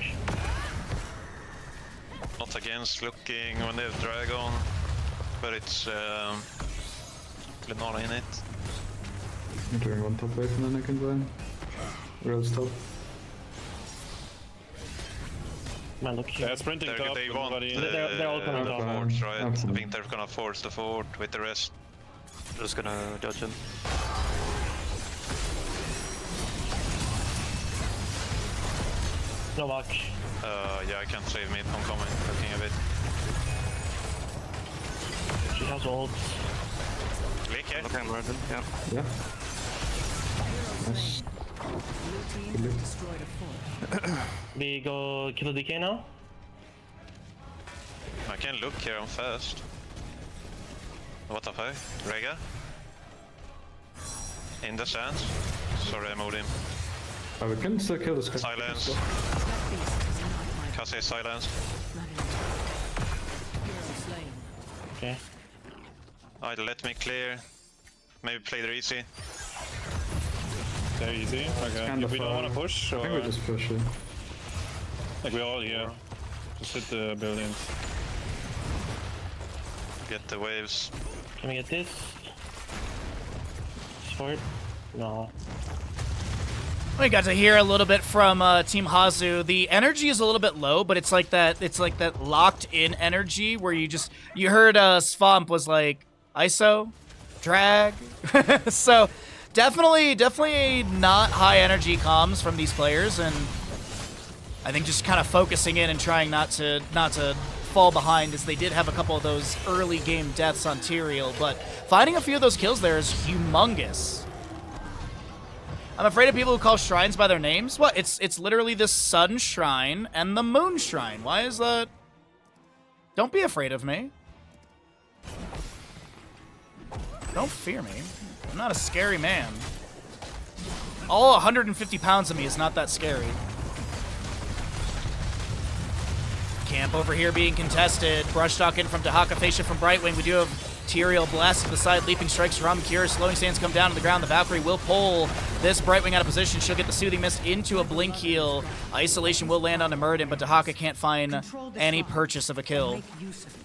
Not against looking when they have Dragon, but it's Lenara in it. I'm doing one top wave and then I can go in. Real stop. Man, look here. Yeah, sprinting top. They want They're all coming top. force, right? I think they're gonna force the fort with the rest. Just gonna dodge him. No walk. Yeah, I can't save mid. I'm coming. Looking a bit. She has ult. Click here. Okay, Merlin, yeah. Yeah. Nice. Blue team destroyed a fort. We go kill the DK now? I can look here. I'm fast. What the fuck? Rega? In the sands. Sorry, I moved him. Oh, we can still kill this guy. Silence. That beast is not my Kase silence. blood in it. Hero slain. Okay. Either let me clear. Maybe play the easy. They're easy. Okay. Kind If of, we don't want to push, I or think we just push it. like we're all here. Just hit the buildings. Get the waves. Can we get this? Sword? No. We got to hear a little bit from Team Hasu. The energy is a little bit low, but it's like that locked-in energy where you heard Svamp was like ISO, drag. So definitely not high energy comms from these players, and I think just kind of focusing in and trying not to fall behind, as they did have a couple of those early game deaths on Tyrael, but finding a few of those kills there is humongous. I'm afraid of people who call shrines by their names. What? It's literally the Sun Shrine and the Moon Shrine. Why is that? Don't be afraid of me. Don't fear me. I'm not a scary man. All 150 pounds of me is not that scary. Camp over here being contested. Brush Talk in from Dahaka, Face Shift from Brightwing. We do have Tyrael blast to the side, leaping strikes from Cure. Slowing Sands come down to the ground. The Valkyrie will pull this Brightwing out of position. She'll get the Soothing Mist into a blink heal. Isolation will land on Murden, but Dahaka can't find any purchase of a kill. Make use of it.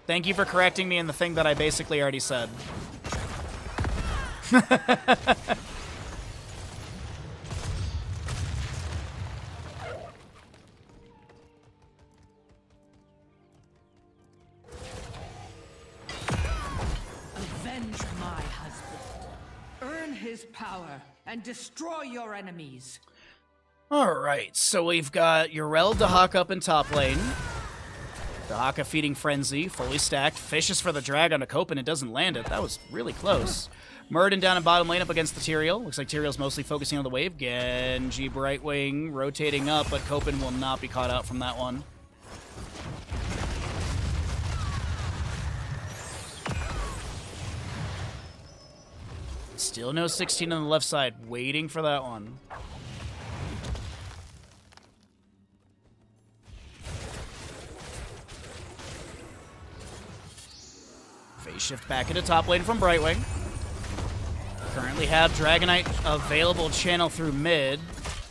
Thank you for correcting me in the thing that I basically already said. Avenge my husband. Earn his power and destroy your enemies. Alright, so we've got Yrel, Dahaka up in top lane. Dahaka feeding Frenzy, fully stacked. Fishes for the drag on a Cope, and it doesn't land it. That was really close. Murden down in bottom lane up against the Tyrael. Looks like Tyrael's mostly focusing on the wave. Genji Brightwing rotating up, but Copen will not be caught out from that one. Still no 16 on the left side. Waiting for that one. Phase shift back into top lane from Brightwing. Currently have Dragonite available channel through mid.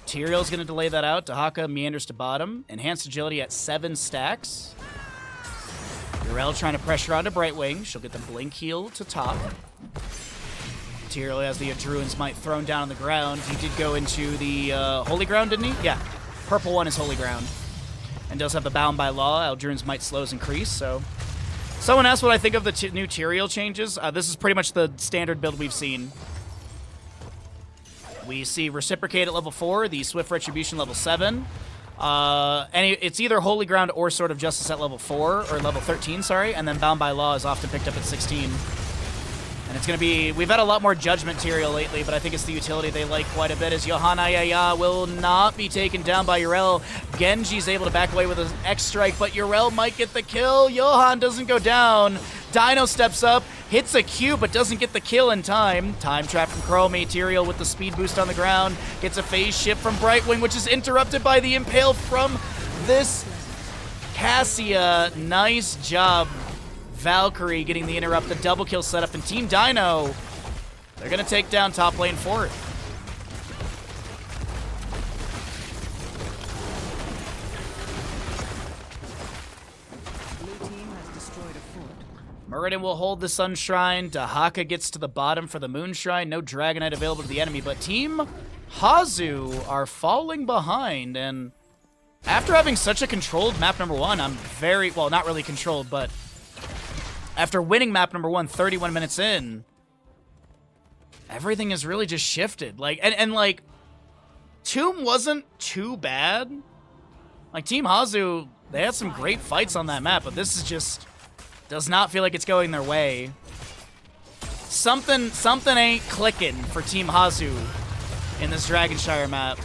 Tyrael's going to delay that out. Dahaka meanders to bottom. Enhanced agility at 7 stacks. Yrel trying to pressure onto Brightwing. She'll get the blink heal to top. Tyrael has the Druin's Might thrown down on the ground. He did go into the Holy Ground, didn't he? Yeah. Purple one is Holy Ground. And does have the Bound by Law. Druin's Might slows increase, so... Someone asked what I think of the new Tyrael changes. This is pretty much the standard build we've seen. We see Reciprocate at level 4, the Swift Retribution level 7. And it's either Holy Ground or Sword of Justice at level 4, or level 13, sorry, and then Bound by Law is often picked up at 16. And it's going to be... We've had a lot more Judgment Tyrael lately, but I think it's the utility they like quite a bit, as Johanna Yaya will not be taken down by Yrel. Genji's able to back away with an X-Strike, but Yrel might get the kill. Johan doesn't go down. Dynouh steps up, hits a Q, but doesn't get the kill in time. Time trap from Chromie. Tyrael with the speed boost on the ground. Gets a phase shift from Brightwing, which is interrupted by the Impale from this Cassia. Nice job. Valkyrie getting the interrupt, the double kill setup, and Team Dynouh, they're going to take down top lane fourth. Blue team has destroyed a fort. Muradin will hold the Sun Shrine. Dahaka gets to the bottom for the Moon Shrine. No Dragonite available to the enemy, but Team Hasu are falling behind, and after having such a controlled map number 1, I'm very, well, not really controlled, but after winning map number 1 31 minutes in, everything has really just shifted. Like, and like, Tomb wasn't too bad. Like, Team Hasu, they had some great fights on that map, but this is just, does not feel like it's going their way. Something ain't clicking for Team Hasu in this Dragonshire map.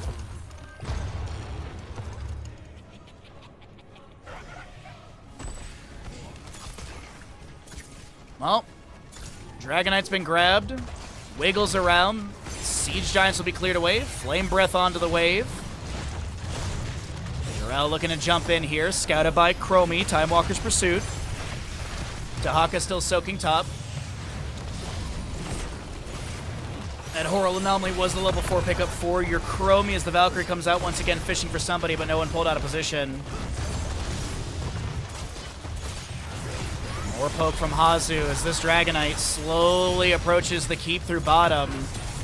Well, Dragonite's been grabbed. Wiggles around. Siege Giants will be cleared away. Flame Breath onto the wave. Yrel looking to jump in here. Scouted by Chromie. Time Walker's Pursuit. Dahaka still soaking top. And Horror Anomaly was the level 4 pickup for your Chromie as the Valkyrie comes out once again fishing for somebody, but no one pulled out of position. More poke from Hasu as this Dragonite slowly approaches the keep through bottom.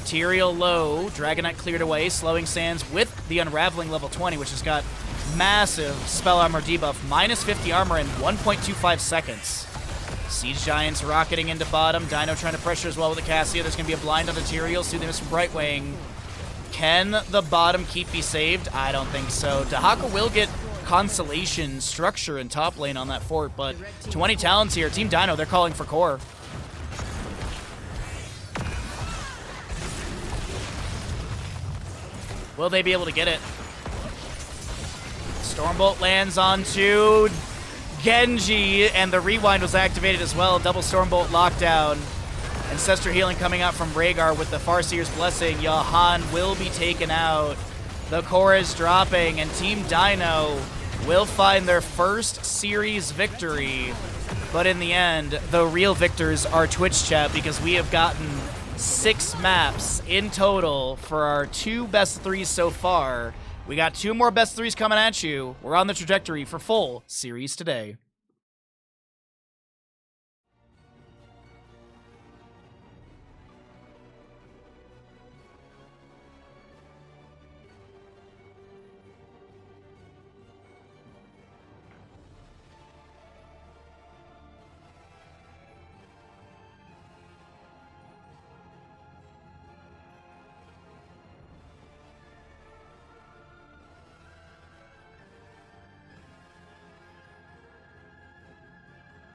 Tyrael low, Dragonite cleared away, Slowing Sands with the Unraveling level 20, which has got massive spell armor debuff, minus 50 armor in 1.25 seconds. Siege Giants rocketing into bottom, Dynouh trying to pressure as well with the Cassia. There's going to be a blind on the Tyrael, Soothing Mist from Brightwing. Can the bottom keep be saved? I don't think so. Dahaka will get consolation structure in top lane on that fort, but 20 talents here. Team Dynouh, they're calling for core. Will they be able to get it? Stormbolt lands onto Genji, and the rewind was activated as well. Double Stormbolt lockdown. Ancestor Healing coming out from Rhaegar with the Farseer's Blessing. Johan will be taken out. The core is dropping, and Team Dynouh will find their first series victory. But in the end, the real victors are Twitch chat, because we have gotten 6 maps in total for our 2 best 3s so far. We got 2 more best 3s coming at you. We're on the trajectory for full series today.